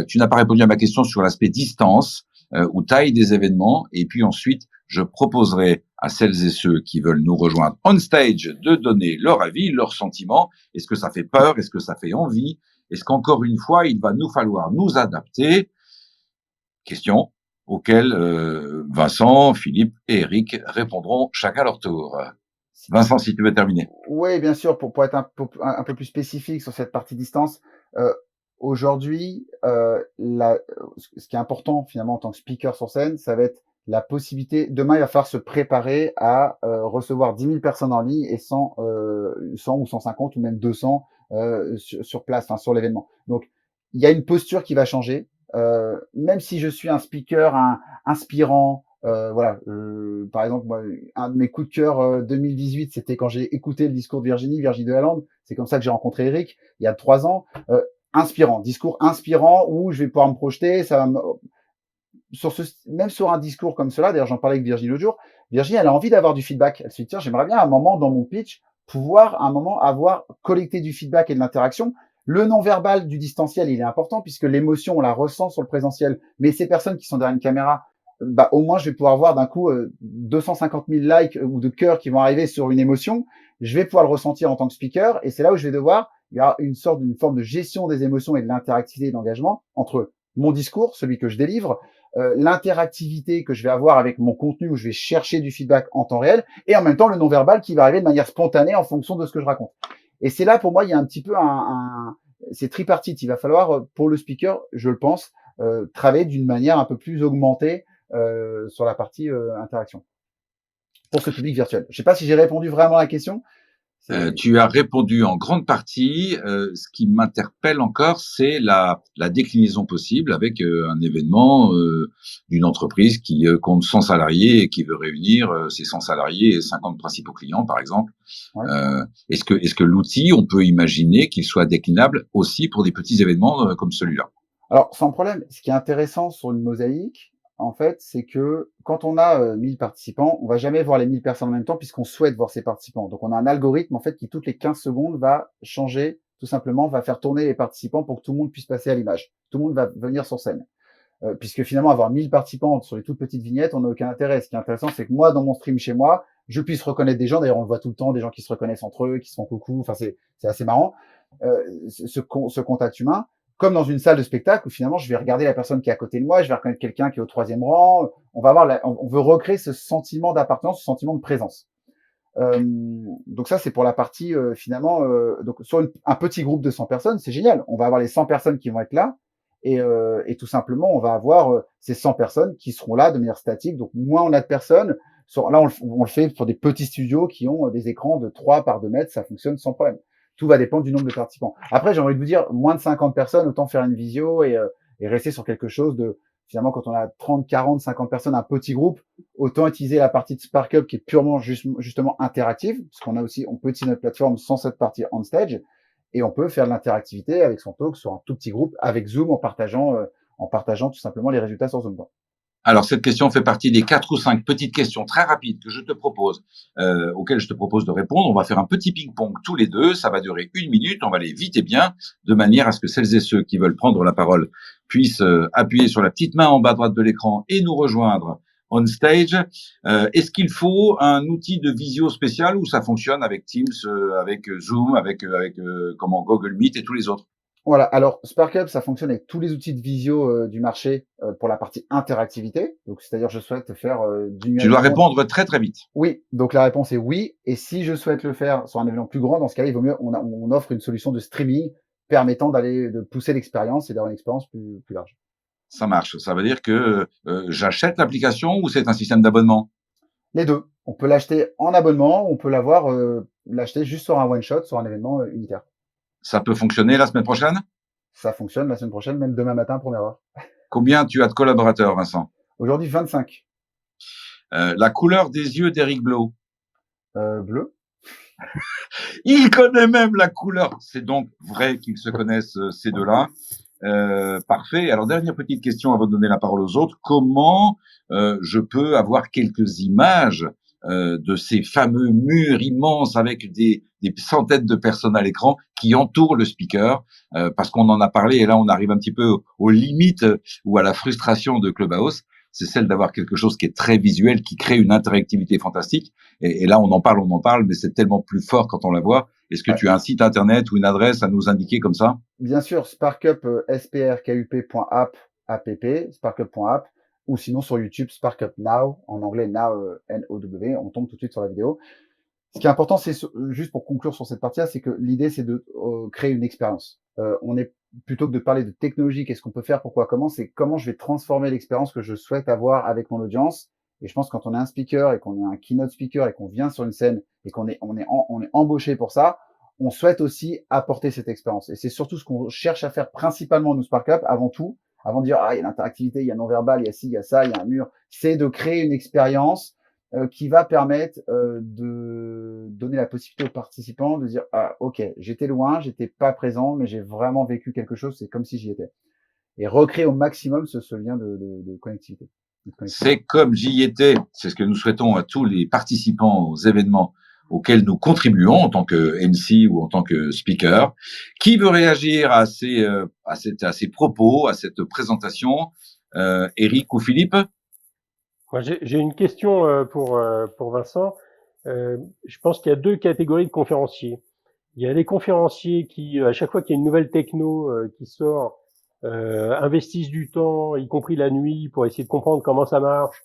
Tu n'as pas répondu à ma question sur l'aspect distance ou taille des événements, et puis ensuite je proposerai à celles et ceux qui veulent nous rejoindre on stage de donner leur avis, leurs sentiments. Est-ce que ça fait peur? Est-ce que ça fait envie? Est-ce qu'encore une fois, il va nous falloir nous adapter? Questions auxquelles Vincent, Philippe et Eric répondront chacun à leur tour. Vincent, si tu veux terminer. Oui, bien sûr, pour être un peu plus spécifique sur cette partie distance. Aujourd'hui, ce qui est important finalement en tant que speaker sur scène, ça va être la possibilité, demain il va falloir se préparer à recevoir 10 000 personnes en ligne et 100 ou 150 ou même 200 sur place, enfin sur l'événement. Donc il y a une posture qui va changer. Même si je suis un speaker inspirant, voilà. Par exemple, moi, un de mes coups de cœur 2018, c'était quand j'ai écouté le discours de Virginie Delalande. C'est comme ça que j'ai rencontré Eric il y a 3 ans. Inspirant, discours inspirant où je vais pouvoir me projeter. Ça va me, même sur un discours comme cela, d'ailleurs j'en parlais avec Virginie l'autre jour, Virginie elle a envie d'avoir du feedback. Elle se dit tiens, j'aimerais bien à un moment dans mon pitch pouvoir à un moment avoir collecté du feedback et de l'interaction. Le non-verbal du distanciel, il est important puisque l'émotion, on la ressent sur le présentiel. Mais ces personnes qui sont derrière une caméra, bah, au moins, je vais pouvoir voir d'un coup 250 000 likes ou de cœurs qui vont arriver sur une émotion. Je vais pouvoir le ressentir en tant que speaker et c'est là où je vais devoir, il y a une forme de gestion des émotions et de l'interactivité et de l'engagement entre mon discours, celui que je délivre, l'interactivité que je vais avoir avec mon contenu où je vais chercher du feedback en temps réel et en même temps le non-verbal qui va arriver de manière spontanée en fonction de ce que je raconte. Et c'est là, pour moi, il y a un petit peu c'est tripartite. Il va falloir, pour le speaker, je le pense, travailler d'une manière un peu plus augmentée sur la partie interaction pour ce public virtuel. Je ne sais pas si j'ai répondu vraiment à la question. Tu as répondu en grande partie. Ce qui m'interpelle encore, c'est la déclinaison possible avec un événement d'une entreprise qui compte 100 salariés et qui veut réunir ses 100 salariés et 50 principaux clients, par exemple. Ouais. Est-ce que l'outil, on peut imaginer qu'il soit déclinable aussi pour des petits événements comme celui-là? Alors, sans problème. Ce qui est intéressant sur une mosaïque, en fait, c'est que quand on a 1000 participants, on va jamais voir les 1000 personnes en même temps puisqu'on souhaite voir ces participants. Donc, on a un algorithme, en fait, qui toutes les 15 secondes va changer, tout simplement, va faire tourner les participants pour que tout le monde puisse passer à l'image. Tout le monde va venir sur scène. Puisque finalement, avoir 1000 participants sur les toutes petites vignettes, on n'a aucun intérêt. Ce qui est intéressant, c'est que moi, dans mon stream chez moi, je puisse reconnaître des gens. D'ailleurs, on le voit tout le temps, des gens qui se reconnaissent entre eux, qui se font coucou. Enfin, c'est assez marrant. Ce contact humain, comme dans une salle de spectacle où finalement, je vais regarder la personne qui est à côté de moi, je vais reconnaître quelqu'un qui est au 3e rang. On va avoir, on veut recréer ce sentiment d'appartenance, ce sentiment de présence. Donc ça, c'est pour la partie finalement. Donc sur un petit groupe de 100 personnes, c'est génial. On va avoir les 100 personnes qui vont être là. Et tout simplement, on va avoir ces 100 personnes qui seront là de manière statique. Donc, moins on a de personnes. Là, on le fait pour des petits studios qui ont des écrans de 3 par 2 mètres. Ça fonctionne sans problème. Tout va dépendre du nombre de participants. Après, j'ai envie de vous dire, moins de 50 personnes, autant faire une visio et rester sur quelque chose de... Finalement, quand on a 30, 40, 50 personnes, un petit groupe, autant utiliser la partie de SparkUp qui est purement justement interactive. Parce qu'on a aussi, on peut utiliser notre plateforme sans cette partie on stage. Et on peut faire de l'interactivité avec son talk sur un tout petit groupe, avec Zoom, en partageant tout simplement les résultats sur Zoom. Alors, cette question fait partie des 4 ou 5 petites questions très rapides que je te propose, auxquelles je te propose de répondre. On va faire un petit ping-pong tous les deux. Ça va durer 1 minute. On va aller vite et bien, de manière à ce que celles et ceux qui veulent prendre la parole puissent appuyer sur la petite main en bas à droite de l'écran et nous rejoindre on stage. Est-ce qu'il faut un outil de visio spécial ou ça fonctionne avec Teams, avec Zoom, avec comment Google Meet et tous les autres? Voilà. Alors, SparkUp, ça fonctionne avec tous les outils de visio du marché pour la partie interactivité. Donc, c'est-à-dire, je souhaite faire du Tu dois répondre très très vite. Oui. Donc, la réponse est oui. Et si je souhaite le faire sur un événement plus grand, dans ce cas-là, il vaut mieux, on offre une solution de streaming permettant de pousser l'expérience et d'avoir une expérience plus large. Ça marche. Ça veut dire que j'achète l'application ou c'est un système d'abonnement? Les deux. On peut l'acheter en abonnement, on peut l'acheter juste sur un one-shot, sur un événement unitaire. Ça peut fonctionner la semaine prochaine? Ça fonctionne la semaine prochaine, même demain matin, première heure. Combien tu as de collaborateurs, Vincent? Aujourd'hui, 25. La couleur des yeux d'Eric Blau? Bleu. Il connaît même la couleur. C'est donc vrai qu'ils se connaissent, ces deux-là. Parfait. Alors, dernière petite question avant de donner la parole aux autres. Comment je peux avoir quelques images de ces fameux murs immenses avec des centaines de personnes à l'écran qui entourent le speaker, parce qu'on en a parlé et là on arrive un petit peu aux limites ou à la frustration de Clubhouse, c'est celle d'avoir quelque chose qui est très visuel, qui crée une interactivité fantastique. Et là on en parle, mais c'est tellement plus fort quand on la voit. Est-ce que tu as un site internet ou une adresse à nous indiquer comme ça? Bien sûr, SparkUp, sprkup.app, sparkup.app, ou sinon sur YouTube, SparkUp Now, en anglais Now, N-O-W, on tombe tout de suite sur la vidéo. Ce qui est important, c'est juste pour conclure sur cette partie-là, c'est que l'idée, c'est de créer une expérience. On est plutôt que de parler de technologie, qu'est-ce qu'on peut faire, pourquoi, comment, c'est comment je vais transformer l'expérience que je souhaite avoir avec mon audience. Et je pense que quand on est un speaker et qu'on est un keynote speaker et qu'on vient sur une scène et qu'on est embauché pour ça, on souhaite aussi apporter cette expérience. Et c'est surtout ce qu'on cherche à faire principalement nous Spark Up avant tout, avant de dire ah il y a l'interactivité, il y a non-verbal, il y a ci, il y a ça, il y a un mur. C'est de créer une expérience qui va permettre de donner la possibilité aux participants de dire ah ok j'étais loin, j'étais pas présent, mais j'ai vraiment vécu quelque chose, c'est comme si j'y étais. Et recréer au maximum ce lien de connectivité. C'est comme j'y étais. C'est ce que nous souhaitons à tous les participants aux événements auxquels nous contribuons en tant que MC ou en tant que speaker. Qui veut réagir à ces propos, à cette présentation? Eric ou Philippe? Moi, j'ai une question pour Vincent. Je pense qu'il y a deux catégories de conférenciers. Il y a les conférenciers qui, à chaque fois qu'il y a une nouvelle techno qui sort, investissent du temps, y compris la nuit, pour essayer de comprendre comment ça marche,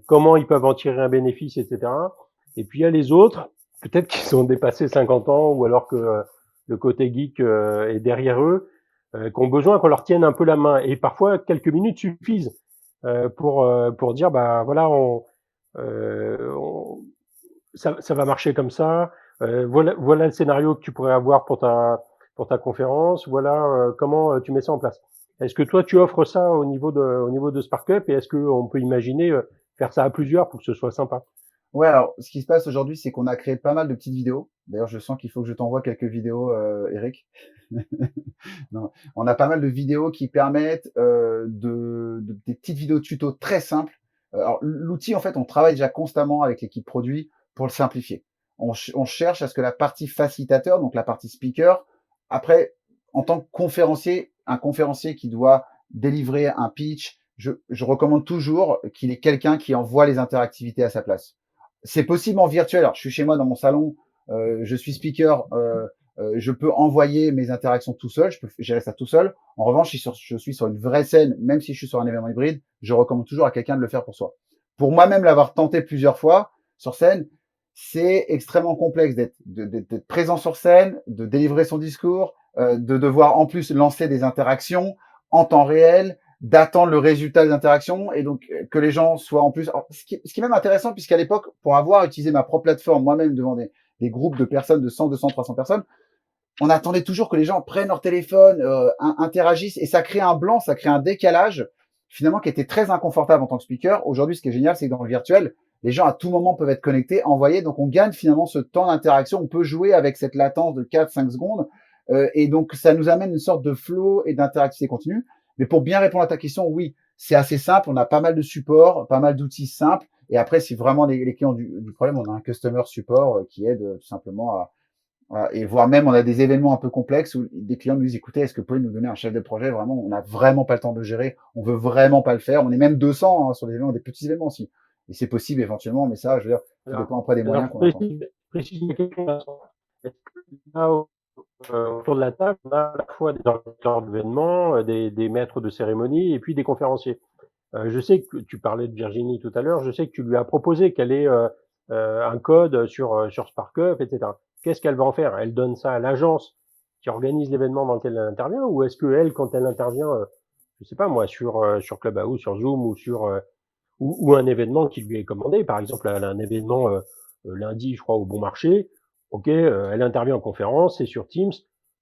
comment ils peuvent en tirer un bénéfice, etc. Et puis il y a les autres, peut-être qu'ils ont dépassé 50 ans, ou alors que le côté geek est derrière eux, qui ont besoin qu'on leur tienne un peu la main. Et parfois, quelques minutes suffisent pour dire, bah voilà, ça va marcher comme ça. Voilà le scénario que tu pourrais avoir pour ta conférence. Voilà comment tu mets ça en place. Est-ce que toi tu offres ça au niveau de Spark Up, et est-ce qu'on peut imaginer faire ça à plusieurs pour que ce soit sympa? Ouais, alors ce qui se passe aujourd'hui, c'est qu'on a créé pas mal de petites vidéos. D'ailleurs, je sens qu'il faut que je t'envoie quelques vidéos, Eric. Non, on a pas mal de vidéos qui permettent des petites vidéos tuto très simples. Alors l'outil, en fait, on travaille déjà constamment avec l'équipe produit pour le simplifier. On cherche à ce que la partie facilitateur, donc la partie speaker, après, en tant que conférencier, un conférencier qui doit délivrer un pitch, je recommande toujours qu'il ait quelqu'un qui envoie les interactivités à sa place. C'est possible en virtuel. Alors, je suis chez moi dans mon salon, je suis speaker, je peux envoyer mes interactions tout seul, je peux gérer ça tout seul. En revanche, si je suis sur une vraie scène, même si je suis sur un événement hybride, je recommande toujours à quelqu'un de le faire pour soi. Pour moi-même l'avoir tenté plusieurs fois sur scène, c'est extrêmement complexe d'être présent sur scène, de délivrer son discours, de devoir en plus lancer des interactions en temps réel, d'attendre le résultat des interactions et donc que les gens soient en plus. Alors, ce qui est même intéressant, puisqu'à l'époque, pour avoir utilisé ma propre plateforme moi-même devant des groupes de personnes de 100, 200, 300 personnes, on attendait toujours que les gens prennent leur téléphone, interagissent, et ça crée un blanc, ça crée un décalage finalement qui était très inconfortable en tant que speaker. Aujourd'hui, ce qui est génial, c'est que dans le virtuel, les gens à tout moment peuvent être connectés, envoyés, donc on gagne finalement ce temps d'interaction. On peut jouer avec cette latence de 4-5 secondes, et donc ça nous amène une sorte de flow et d'interactivité continue. Mais pour bien répondre à ta question, oui, c'est assez simple. On a pas mal de supports, pas mal d'outils simples. Et après, si vraiment les clients ont du problème, on a un customer support qui aide tout simplement à voilà, et voire même, on a des événements un peu complexes où des clients nous disent, écoutez, est-ce que vous pouvez nous donner un chef de projet? Vraiment, on n'a vraiment pas le temps de le gérer. On veut vraiment pas le faire. On est même 200 hein, sur des événements, des petits événements aussi. Et c'est possible éventuellement, mais ça, je veux dire, tout dépend après des moyens qu'on a. Précise ma question, Vincent. Est-ce que là, autour de la table, on a à la fois des organisateurs d'événements, des maîtres de cérémonie et puis des conférenciers. Je sais que tu parlais de Virginie tout à l'heure. Je sais que tu lui as proposé qu'elle ait un code sur SparkUp, etc. Qu'est-ce qu'elle va en faire? Elle donne ça à l'agence qui organise l'événement dans lequel elle intervient, ou est-ce que elle, quand elle intervient, je sais pas moi, sur Clubhouse, sur Zoom, ou un événement qui lui est commandé, par exemple un événement lundi, je crois, au Bon Marché, ok, elle intervient en conférence, c'est sur Teams.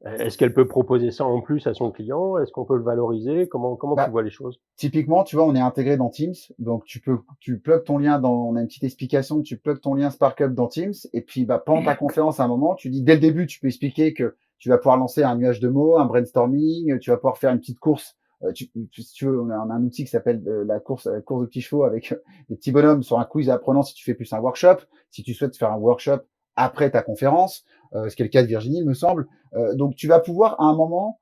Est-ce qu'elle peut proposer ça en plus à son client? Est-ce qu'on peut le valoriser? Comment tu Bah, vois les choses? typiquement, tu vois, on est intégré dans Teams, donc tu plugs ton lien on a une petite explication, tu plugs ton lien SparkUp dans Teams, et puis, bah, pendant ta conférence, à un moment, tu dis, dès le début, tu peux expliquer que tu vas pouvoir lancer un nuage de mots, un brainstorming, tu vas pouvoir faire une petite course. Si tu veux, on a un outil qui s'appelle la course de petits chevaux avec des petits bonhommes sur un quiz apprenant si tu fais plus un workshop, si tu souhaites faire un workshop après ta conférence, ce qui est le cas de Virginie, il me semble. Donc, tu vas pouvoir, à un moment,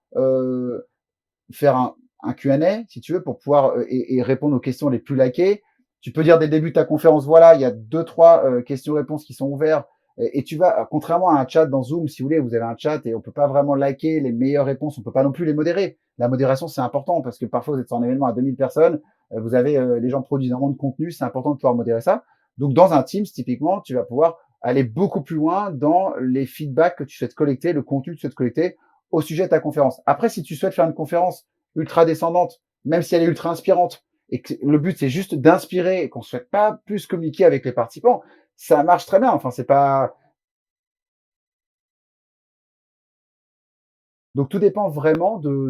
faire un Q&A, si tu veux, pour pouvoir et répondre aux questions les plus likées. Tu peux dire dès le début de ta conférence, voilà, il y a 2-3 questions-réponses qui sont ouvertes. Et tu vas, contrairement à un chat dans Zoom, si vous voulez, vous avez un chat et on peut pas vraiment liker les meilleures réponses, on peut pas non plus les modérer. La modération, c'est important parce que parfois vous êtes sur un événement à 2000 personnes, vous avez les gens produisent énormément de contenu, c'est important de pouvoir modérer ça. Donc dans un Teams, typiquement, tu vas pouvoir aller beaucoup plus loin dans les feedbacks que tu souhaites collecter, le contenu que tu souhaites collecter au sujet de ta conférence. Après, si tu souhaites faire une conférence ultra descendante, même si elle est ultra inspirante, et que le but c'est juste d'inspirer et qu'on ne souhaite pas plus communiquer avec les participants, ça marche très bien. Enfin, c'est pas, Donc tout dépend vraiment de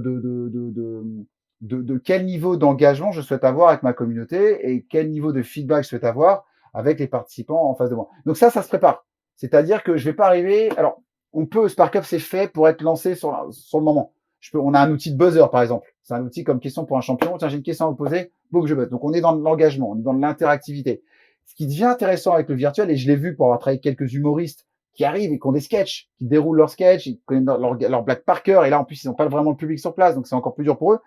quel niveau d'engagement je souhaite avoir avec ma communauté et quel niveau de feedback je souhaite avoir avec les participants en face de moi. Donc ça se prépare. C'est-à-dire que je vais pas arriver. Alors, Spark Up, c'est fait pour être lancé sur le moment. On a un outil de buzzer, par exemple. C'est un outil comme question pour un champion. Tiens, j'ai une question à vous poser. Boum, je buzz. Donc on est dans l'engagement, on est dans l'interactivité. Ce qui devient intéressant avec le virtuel, et je l'ai vu pour avoir travaillé avec quelques humoristes qui arrivent et qui ont des sketchs, qui déroulent leurs sketchs, ils connaissent leur blague par cœur, et là, en plus, ils n'ont pas vraiment le public sur place, donc c'est encore plus dur pour eux.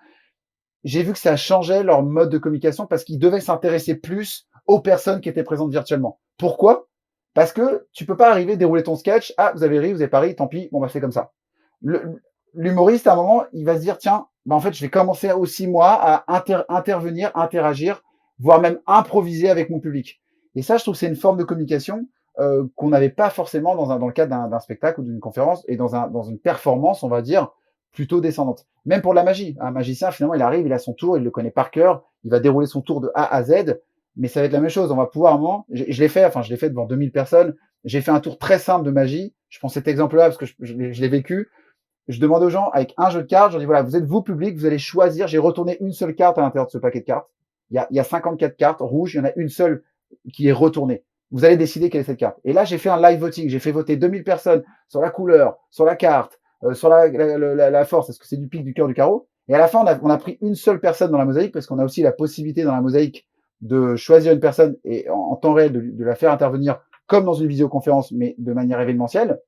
J'ai vu que ça changeait leur mode de communication parce qu'ils devaient s'intéresser plus aux personnes qui étaient présentes virtuellement. Pourquoi? Parce que tu peux pas arriver, dérouler ton sketch, ah, vous avez ri, vous avez pas ri, tant pis, bon, bah, c'est comme ça. L'humoriste, à un moment, il va se dire, tiens, bah, en fait, je vais commencer aussi, moi, à intervenir, interagir, voire même improviser avec mon public. Et ça, je trouve que c'est une forme de communication qu'on n'avait pas forcément dans le cadre d'un spectacle ou d'une conférence et dans une performance, on va dire, plutôt descendante. Même pour la magie. Un magicien, finalement, il arrive, il a son tour, il le connaît par cœur, il va dérouler son tour de A à Z, mais ça va être la même chose. On va pouvoir, à un moment, je l'ai fait devant 2000 personnes, j'ai fait un tour très simple de magie. Je prends cet exemple-là parce que je l'ai vécu. Je demande aux gens, avec un jeu de cartes, je leur dis, voilà, vous êtes vous, public, vous allez choisir, j'ai retourné une seule carte à l'intérieur de ce paquet de cartes. Il y a 54 cartes rouges, il y en a une seule qui est retournée. Vous allez décider quelle est cette carte. Et là, j'ai fait un live voting, j'ai fait voter 2000 personnes sur la couleur, sur la carte, sur la force, est-ce que c'est du pic, du cœur, du carreau. Et à la fin, on a pris une seule personne dans la mosaïque, parce qu'on a aussi la possibilité dans la mosaïque de choisir une personne et en temps réel de la faire intervenir comme dans une visioconférence, mais de manière événementielle.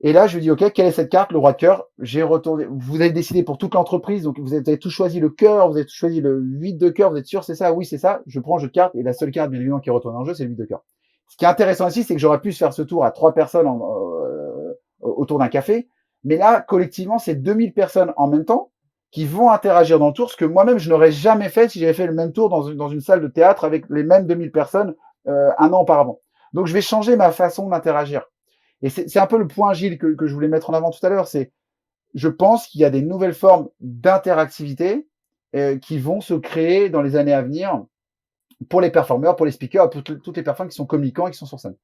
Et là, je lui dis, OK, quelle est cette carte? Le roi de cœur. J'ai retourné. Vous avez décidé pour toute l'entreprise, donc vous avez tout choisi le cœur, vous avez tout choisi le 8 de cœur, vous êtes sûr, c'est ça? Oui, c'est ça. Je prends le jeu de cartes, et la seule carte, bien évidemment, qui retourne en jeu, c'est le 8 de cœur. Ce qui est intéressant ici, c'est que j'aurais pu faire ce tour à 3 personnes autour d'un café, mais là, collectivement, c'est 2000 personnes en même temps qui vont interagir dans le tour, ce que moi-même, je n'aurais jamais fait si j'avais fait le même tour dans une salle de théâtre avec les mêmes 2000 personnes un an auparavant. Donc, je vais changer ma façon d'interagir. Et c'est un peu le point, Gilles, que je voulais mettre en avant tout à l'heure. Je pense qu'il y a des nouvelles formes d'interactivité qui vont se créer dans les années à venir pour les performeurs, pour les speakers, pour toutes les personnes qui sont communicants et qui sont sur scène.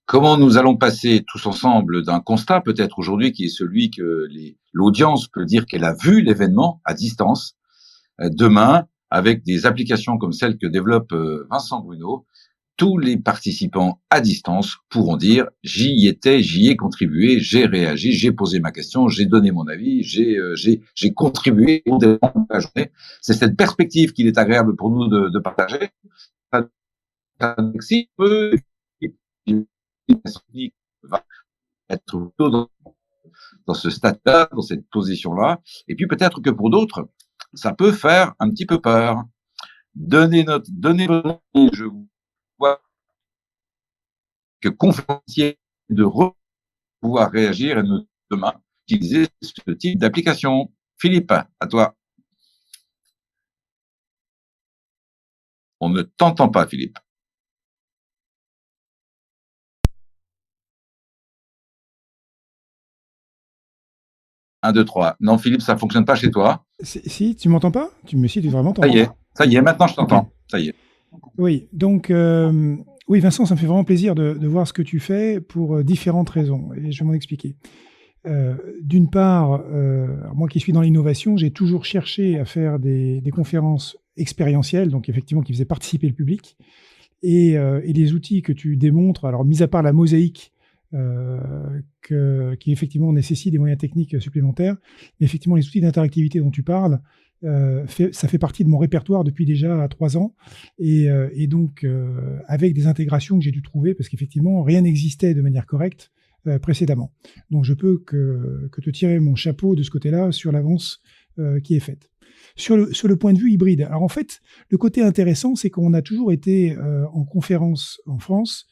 Comment nous allons passer tous ensemble d'un constat peut-être aujourd'hui qui est celui que l'audience peut dire qu'elle a vu l'événement à distance, demain, avec des applications comme celle que développe Vincent Bruno, tous les participants à distance pourront dire j'y étais, j'y ai contribué, j'ai réagi, j'ai posé ma question, j'ai donné mon avis, j'ai contribué au développement de la journée. C'est cette perspective qu'il est agréable pour nous de partager. Si peu va être plutôt dans ce stade-là, dans cette position-là, et puis peut-être que pour d'autres, ça peut faire un petit peu peur. Donnez votre nom, je vois que conférencier de pouvoir réagir et demain utiliser ce type d'application. Philippe, à toi. On ne t'entend pas, Philippe. 1, 2, 3. Non, Philippe, ça fonctionne pas chez toi. Si, tu m'entends pas? Tu vraiment t'entends. Ça y est, maintenant je t'entends. Okay. Ça y est. Oui, donc oui, Vincent, ça me fait vraiment plaisir de voir ce que tu fais pour différentes raisons, et je vais m'en expliquer. D'une part, moi qui suis dans l'innovation, j'ai toujours cherché à faire des conférences expérientielles, donc effectivement qui faisaient participer le public, et les outils que tu démontres, alors mis à part la mosaïque, qui effectivement nécessite des moyens techniques supplémentaires, mais effectivement les outils d'interactivité dont tu parles, ça fait partie de mon répertoire depuis déjà 3 ans, et donc avec des intégrations que j'ai dû trouver, parce qu'effectivement rien n'existait de manière correcte précédemment. Donc je peux que te tirer mon chapeau de ce côté-là sur l'avance qui est faite. Sur le point de vue hybride, alors en fait, le côté intéressant, c'est qu'on a toujours été en conférence en France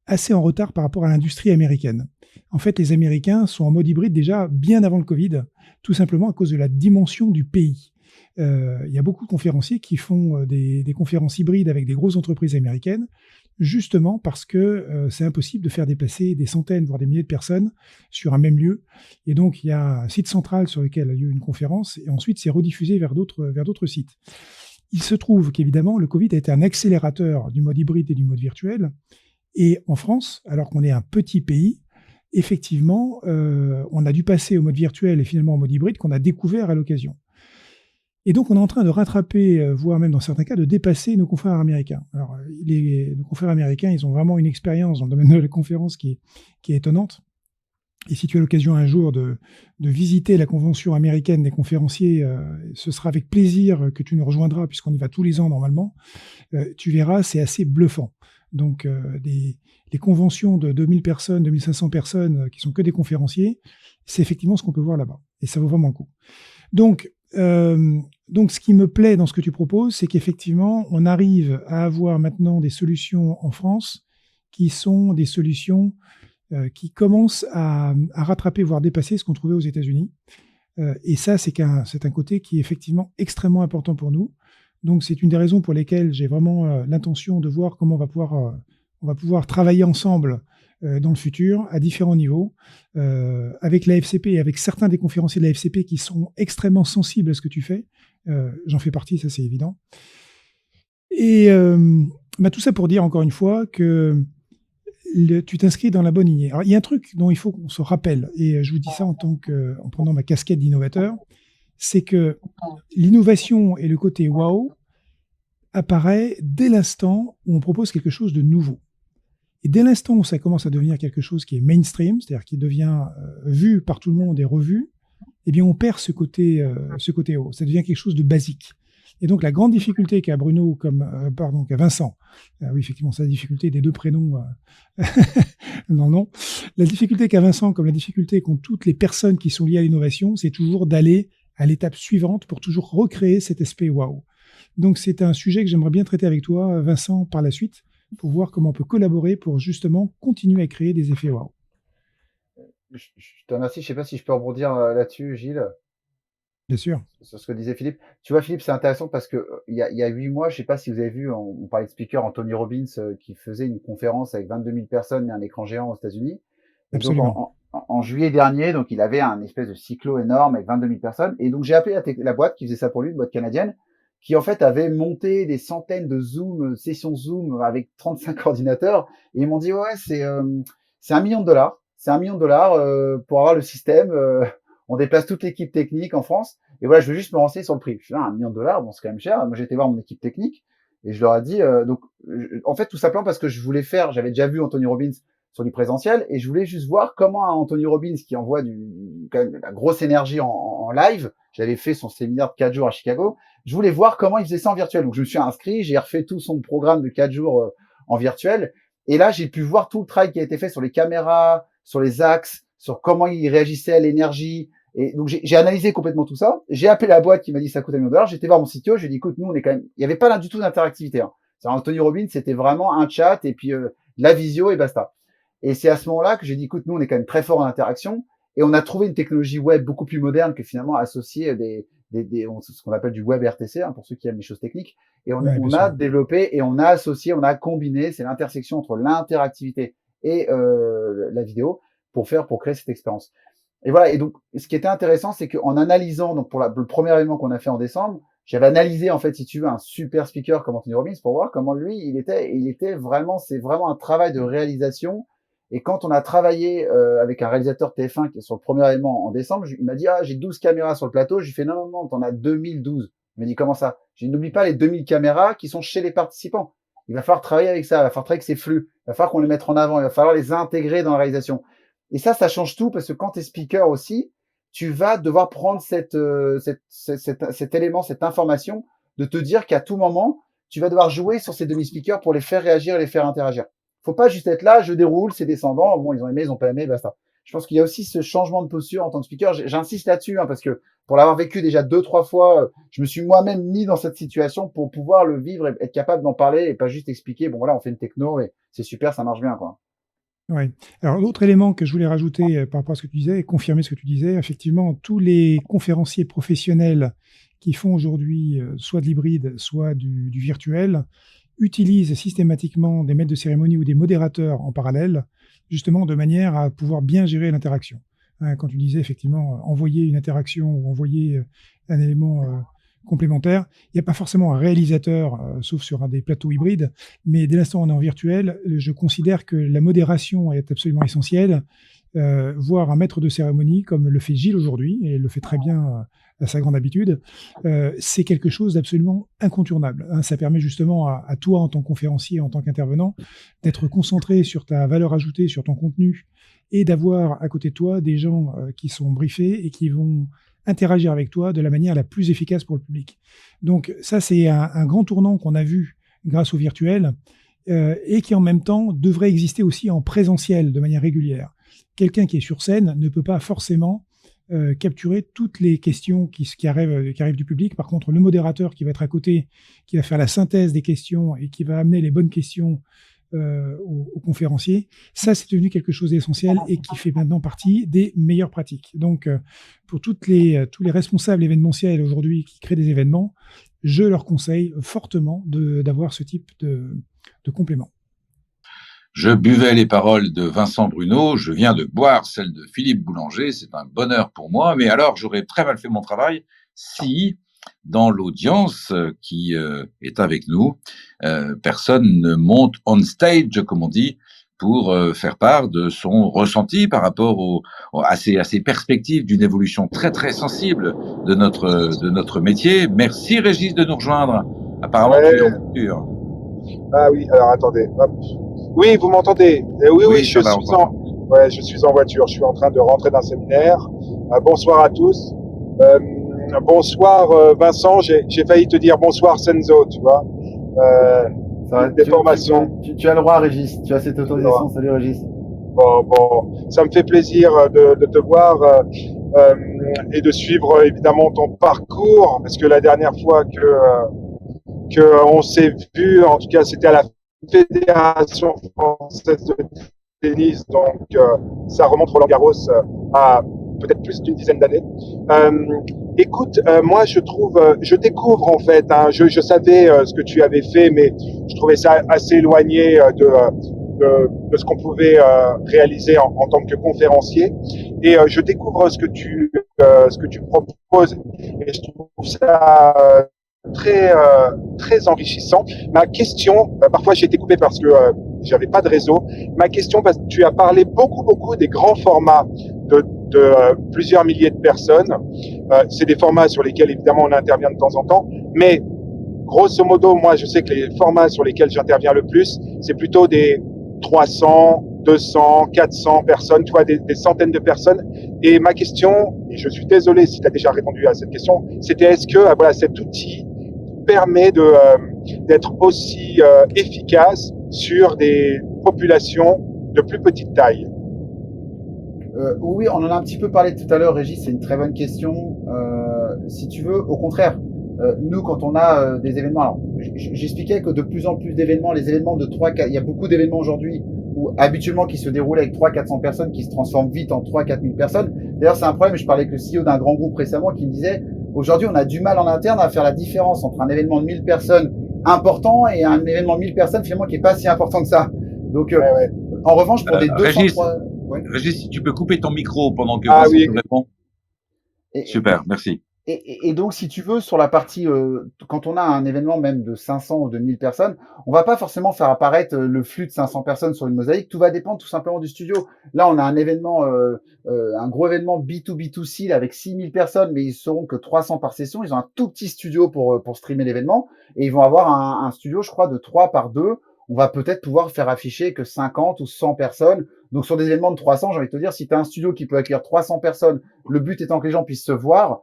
assez en retard par rapport à l'industrie américaine. En fait, les Américains sont en mode hybride déjà bien avant le Covid, tout simplement à cause de la dimension du pays. Il y a beaucoup de conférenciers qui font des conférences hybrides avec des grosses entreprises américaines, justement parce que c'est impossible de faire déplacer des centaines, voire des milliers de personnes sur un même lieu. Et donc, il y a un site central sur lequel a lieu une conférence, et ensuite, c'est rediffusé vers d'autres sites. Il se trouve qu'évidemment, le Covid a été un accélérateur du mode hybride et du mode virtuel. Et en France, alors qu'on est un petit pays, effectivement, on a dû passer au mode virtuel et finalement au mode hybride qu'on a découvert à l'occasion. Et donc, on est en train de rattraper, voire même dans certains cas, de dépasser nos confrères américains. Alors, nos confrères américains, ils ont vraiment une expérience dans le domaine de la conférence qui est étonnante. Et si tu as l'occasion un jour de visiter la convention américaine des conférenciers, ce sera avec plaisir que tu nous rejoindras, puisqu'on y va tous les ans normalement. Tu verras, c'est assez bluffant. Donc, les conventions de 2000 personnes, 2500 personnes, qui sont que des conférenciers, c'est effectivement ce qu'on peut voir là-bas. Et ça vaut vraiment le coup. Donc, ce qui me plaît dans ce que tu proposes, c'est qu'effectivement, on arrive à avoir maintenant des solutions en France qui sont des solutions qui commencent à rattraper, voire dépasser ce qu'on trouvait aux États-Unis. Et ça, c'est un côté qui est effectivement extrêmement important pour nous. Donc, c'est une des raisons pour lesquelles j'ai vraiment l'intention de voir comment on va pouvoir travailler ensemble dans le futur, à différents niveaux, avec la FCP et avec certains des conférenciers de la FCP qui sont extrêmement sensibles à ce que tu fais. J'en fais partie, ça c'est évident. Et tout ça pour dire encore une fois que tu t'inscris dans la bonne lignée. Alors, il y a un truc dont il faut qu'on se rappelle, et je vous dis ça en prenant ma casquette d'innovateur, c'est que l'innovation et le côté wow apparaît dès l'instant où on propose quelque chose de nouveau. Et dès l'instant où ça commence à devenir quelque chose qui est mainstream, c'est-à-dire qui devient vu par tout le monde et revu, eh bien on perd ce côté haut. Ça devient quelque chose de basique. Et donc la grande difficulté qu'a Bruno, qu'a Vincent, oui effectivement c'est la difficulté des deux prénoms, non, la difficulté qu'a Vincent comme la difficulté qu'ont toutes les personnes qui sont liées à l'innovation, c'est toujours d'aller à l'étape suivante pour toujours recréer cet aspect wow. Donc c'est un sujet que j'aimerais bien traiter avec toi, Vincent, par la suite, pour voir comment on peut collaborer pour justement continuer à créer des effets wow. Je te remercie. Je sais pas si je peux rebondir là-dessus, Gilles. Bien sûr. Sur ce que disait Philippe. Tu vois, Philippe, c'est intéressant parce que il y a 8 mois, je sais pas si vous avez vu, on parlait de speaker Anthony Robbins qui faisait une conférence avec 22 000 personnes et un écran géant aux États-Unis. Et Absolument. donc en juillet dernier, donc il avait un espèce de cyclo énorme avec 22 000 personnes. Et donc j'ai appelé la boîte qui faisait ça pour lui, une boîte canadienne, qui en fait avait monté des centaines de Zoom, sessions Zoom avec 35 ordinateurs. Et ils m'ont dit ouais, c'est $1 million. C'est $1 million pour avoir le système. On déplace toute l'équipe technique en France. Et voilà, je veux juste me renseigner sur le prix. Je suis là, $1 million, bon, c'est quand même cher. Moi, j'ai été voir mon équipe technique et je leur ai dit, en fait, tout simplement parce que je voulais j'avais déjà vu Anthony Robbins sur du présentiel et je voulais juste voir comment un Anthony Robbins qui envoie quand même de la grosse énergie en live. J'avais fait son séminaire de 4 jours à Chicago. Je voulais voir comment il faisait ça en virtuel. Donc, je me suis inscrit, j'ai refait tout son programme de 4 jours en virtuel. Et là, j'ai pu voir tout le travail qui a été fait sur les caméras, sur les axes, sur comment il réagissait à l'énergie. Et donc, j'ai analysé complètement tout ça. J'ai appelé la boîte qui m'a dit ça coûte $1 million. J'étais voir mon CTO, j'ai dit, écoute, nous, on est quand même, il y avait pas là du tout d'interactivité, hein. Anthony Robbins, c'était vraiment un chat et puis, la visio et basta. Et c'est à ce moment-là que j'ai dit, écoute, nous, on est quand même très fort en interaction et on a trouvé une technologie web beaucoup plus moderne que finalement associer ce qu'on appelle du web RTC, hein, pour ceux qui aiment les choses techniques. Et on a développé et on a associé, on a combiné, c'est l'intersection entre l'interactivité et la vidéo pour créer cette expérience. Et voilà. Et donc, ce qui était intéressant, c'est qu'en analysant, donc pour le premier événement qu'on a fait en décembre, j'avais analysé, en fait, si tu veux, un super speaker comme Anthony Robbins pour voir comment lui, il était vraiment, c'est vraiment un travail de réalisation. Et quand on a travaillé avec un réalisateur TF1 qui est sur le premier événement en décembre, il m'a dit, j'ai 12 caméras sur le plateau. J'ai fait, non, t'en as 2012. Il m'a dit, comment ça? J'ai dit, n'oublie pas les 2000 caméras qui sont chez les participants. Il va falloir travailler avec ça, il va falloir travailler avec ces flux, il va falloir qu'on les mette en avant, il va falloir les intégrer dans la réalisation. Et ça change tout parce que quand tu es speaker aussi, tu vas devoir prendre cet élément, cette information, de te dire qu'à tout moment, tu vas devoir jouer sur ces demi-speakers pour les faire réagir et les faire interagir. Faut pas juste être là, je déroule, c'est descendant, bon, ils ont aimé, ils ont pas aimé, basta. Je pense qu'il y a aussi ce changement de posture en tant que speaker. J'insiste là-dessus, hein, parce que pour l'avoir vécu déjà 2-3 fois, je me suis moi-même mis dans cette situation pour pouvoir le vivre et être capable d'en parler et pas juste expliquer, bon voilà, on fait une techno et c'est super, ça marche bien, quoi. Oui. Alors, l'autre élément que je voulais rajouter par rapport à ce que tu disais et confirmer ce que tu disais, effectivement, tous les conférenciers professionnels qui font aujourd'hui soit de l'hybride, soit du virtuel, utilisent systématiquement des maîtres de cérémonie ou des modérateurs en parallèle, justement de manière à pouvoir bien gérer l'interaction. Hein, quand tu disais effectivement envoyer une interaction ou envoyer un élément complémentaire, il n'y a pas forcément un réalisateur, sauf sur un des plateaux hybrides, mais dès l'instant où on est en virtuel, je considère que la modération est absolument essentielle voir un maître de cérémonie comme le fait Gilles aujourd'hui, et le fait très bien à sa grande habitude, c'est quelque chose d'absolument incontournable, hein. Ça permet justement à toi, en tant que conférencier, en tant qu'intervenant, d'être concentré sur ta valeur ajoutée, sur ton contenu, et d'avoir à côté de toi des gens qui sont briefés et qui vont interagir avec toi de la manière la plus efficace pour le public. Donc ça, c'est un grand tournant qu'on a vu grâce au virtuel, et qui en même temps devrait exister aussi en présentiel de manière régulière. Quelqu'un qui est sur scène ne peut pas forcément capturer toutes les questions qui arrivent du public. Par contre, le modérateur qui va être à côté, qui va faire la synthèse des questions et qui va amener les bonnes questions aux conférenciers, ça, c'est devenu quelque chose d'essentiel et qui fait maintenant partie des meilleures pratiques. Donc, pour tous les responsables événementiels aujourd'hui qui créent des événements, je leur conseille fortement d'avoir ce type de complément. Je buvais les paroles de Vincent Bruno, je viens de boire celles de Philippe Boulanger, c'est un bonheur pour moi, mais alors j'aurais très mal fait mon travail si, dans l'audience qui est avec nous, personne ne monte on stage, comme on dit, pour faire part de son ressenti par rapport à ces perspectives d'une évolution très très sensible de notre métier. Merci Régis de nous rejoindre. Apparemment tu es en voiture. Ah oui, alors attendez. Hop. Oui, vous m'entendez? Oui, je suis en voiture. Je suis en train de rentrer d'un séminaire. Bonsoir à tous. Bonsoir Vincent. J'ai failli te dire bonsoir Senzo, tu vois. Des formations. Tu as le droit, Régis. Tu as cette autorisation. Salut, Régis. Bon, ça me fait plaisir de te voir et de suivre évidemment ton parcours, parce que la dernière fois que on s'est vu, en tout cas, c'était à la Fédération française de tennis, donc ça remonte Roland Garros à peut-être plus d'une dizaine d'années. Écoute, moi je découvre en fait, hein, je savais ce que tu avais fait, mais je trouvais ça assez éloigné de ce qu'on pouvait réaliser en tant que conférencier. Et je découvre ce que tu proposes, et je trouve ça très enrichissant. Ma question, parfois j'ai été coupé parce que j'avais pas de réseau. Ma question, parce que tu as parlé beaucoup des grands formats de plusieurs milliers de personnes. C'est des formats sur lesquels évidemment on intervient de temps en temps, mais grosso modo, moi je sais que les formats sur lesquels j'interviens le plus, c'est plutôt des 300, 200, 400 personnes, tu vois, des centaines de personnes. Et ma question, et je suis désolé si tu as déjà répondu à cette question, c'était est-ce que voilà, cet outil permet d'être aussi efficace sur des populations de plus petite taille? Oui, on en a un petit peu parlé tout à l'heure, Régis, c'est une très bonne question. Si tu veux, au contraire, nous, quand on a des événements, alors j'expliquais que de plus en plus d'événements, les événements de 3-4, il y a beaucoup d'événements aujourd'hui où habituellement qui se déroulent avec 300-400 personnes, qui se transforment vite en 3-4 000 personnes. D'ailleurs, c'est un problème, je parlais avec le CEO d'un grand groupe récemment qui me disait, aujourd'hui, on a du mal en interne à faire la différence entre un événement de 1000 personnes important et un événement de 1000 personnes finalement qui est pas si important que ça. Donc, en revanche, pour des 200... Régis, Régis, si tu peux couper ton micro pendant que Vincent te répond. Super, merci. Et donc, si tu veux, sur la partie, quand on a un événement même de 500 ou de 1000 personnes, on va pas forcément faire apparaître le flux de 500 personnes sur une mosaïque. Tout va dépendre tout simplement du studio. Là, on a un événement, un gros événement B2B2C là, avec 6000 personnes, mais ils seront que 300 par session. Ils ont un tout petit studio pour streamer l'événement et ils vont avoir un studio, je crois, de 3 par 2. On va peut-être pouvoir faire afficher que 50 ou 100 personnes. Donc, sur des événements de 300, j'ai envie de te dire, si tu as un studio qui peut accueillir 300 personnes, le but étant que les gens puissent se voir,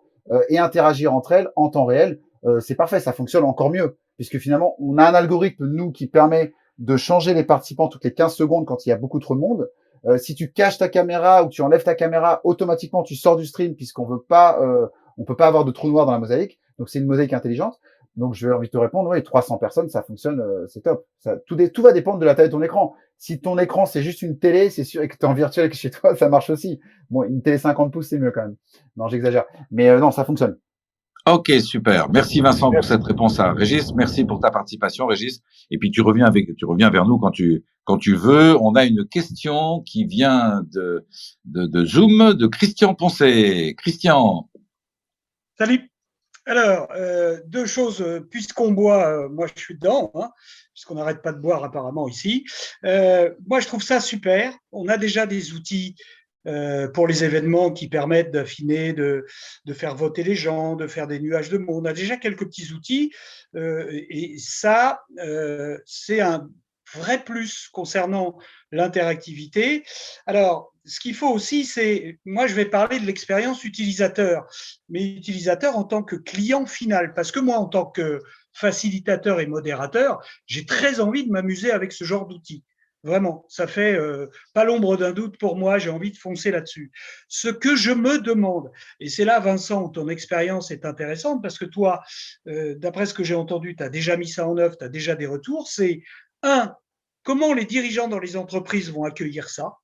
et interagir entre elles en temps réel, c'est parfait, ça fonctionne encore mieux, puisque finalement, on a un algorithme, nous, qui permet de changer les participants toutes les 15 secondes quand il y a beaucoup trop de monde. Si tu caches ta caméra ou que tu enlèves ta caméra, automatiquement, tu sors du stream, puisqu'on veut pas, on peut pas avoir de trou noir dans la mosaïque. Donc, c'est une mosaïque intelligente. Donc, je vais envie de te répondre, oui, 300 personnes, ça fonctionne, c'est top. Tout va dépendre de la taille de ton écran. Si ton écran, c'est juste une télé, c'est sûr, et que tu es en virtuel chez toi, ça marche aussi. Bon, une télé 50 pouces, c'est mieux quand même. Non, j'exagère. Mais non, ça fonctionne. Ok, super. Merci Vincent pour cette réponse à Régis. Merci pour ta participation, Régis. Et puis tu reviens vers nous quand tu veux. On a une question qui vient de Zoom de Christian Poncet. Christian. Salut. Alors, deux choses, puisqu'on boit, moi je suis dedans, hein, puisqu'on n'arrête pas de boire apparemment ici. Moi je trouve ça super. On a déjà des outils pour les événements qui permettent d'affiner, de faire voter les gens, de faire des nuages de mots. On a déjà quelques petits outils et ça, c'est un vrai plus concernant l'interactivité. Alors, ce qu'il faut aussi, c'est, moi je vais parler de l'expérience utilisateur, mais utilisateur en tant que client final, parce que moi en tant que facilitateur et modérateur, j'ai très envie de m'amuser avec ce genre d'outils. Vraiment, ça fait pas l'ombre d'un doute pour moi, j'ai envie de foncer là-dessus. Ce que je me demande, et c'est là, Vincent, où ton expérience est intéressante, parce que toi, d'après ce que j'ai entendu, tu as déjà mis ça en œuvre, tu as déjà des retours, c'est, un, comment les dirigeants dans les entreprises vont accueillir ça?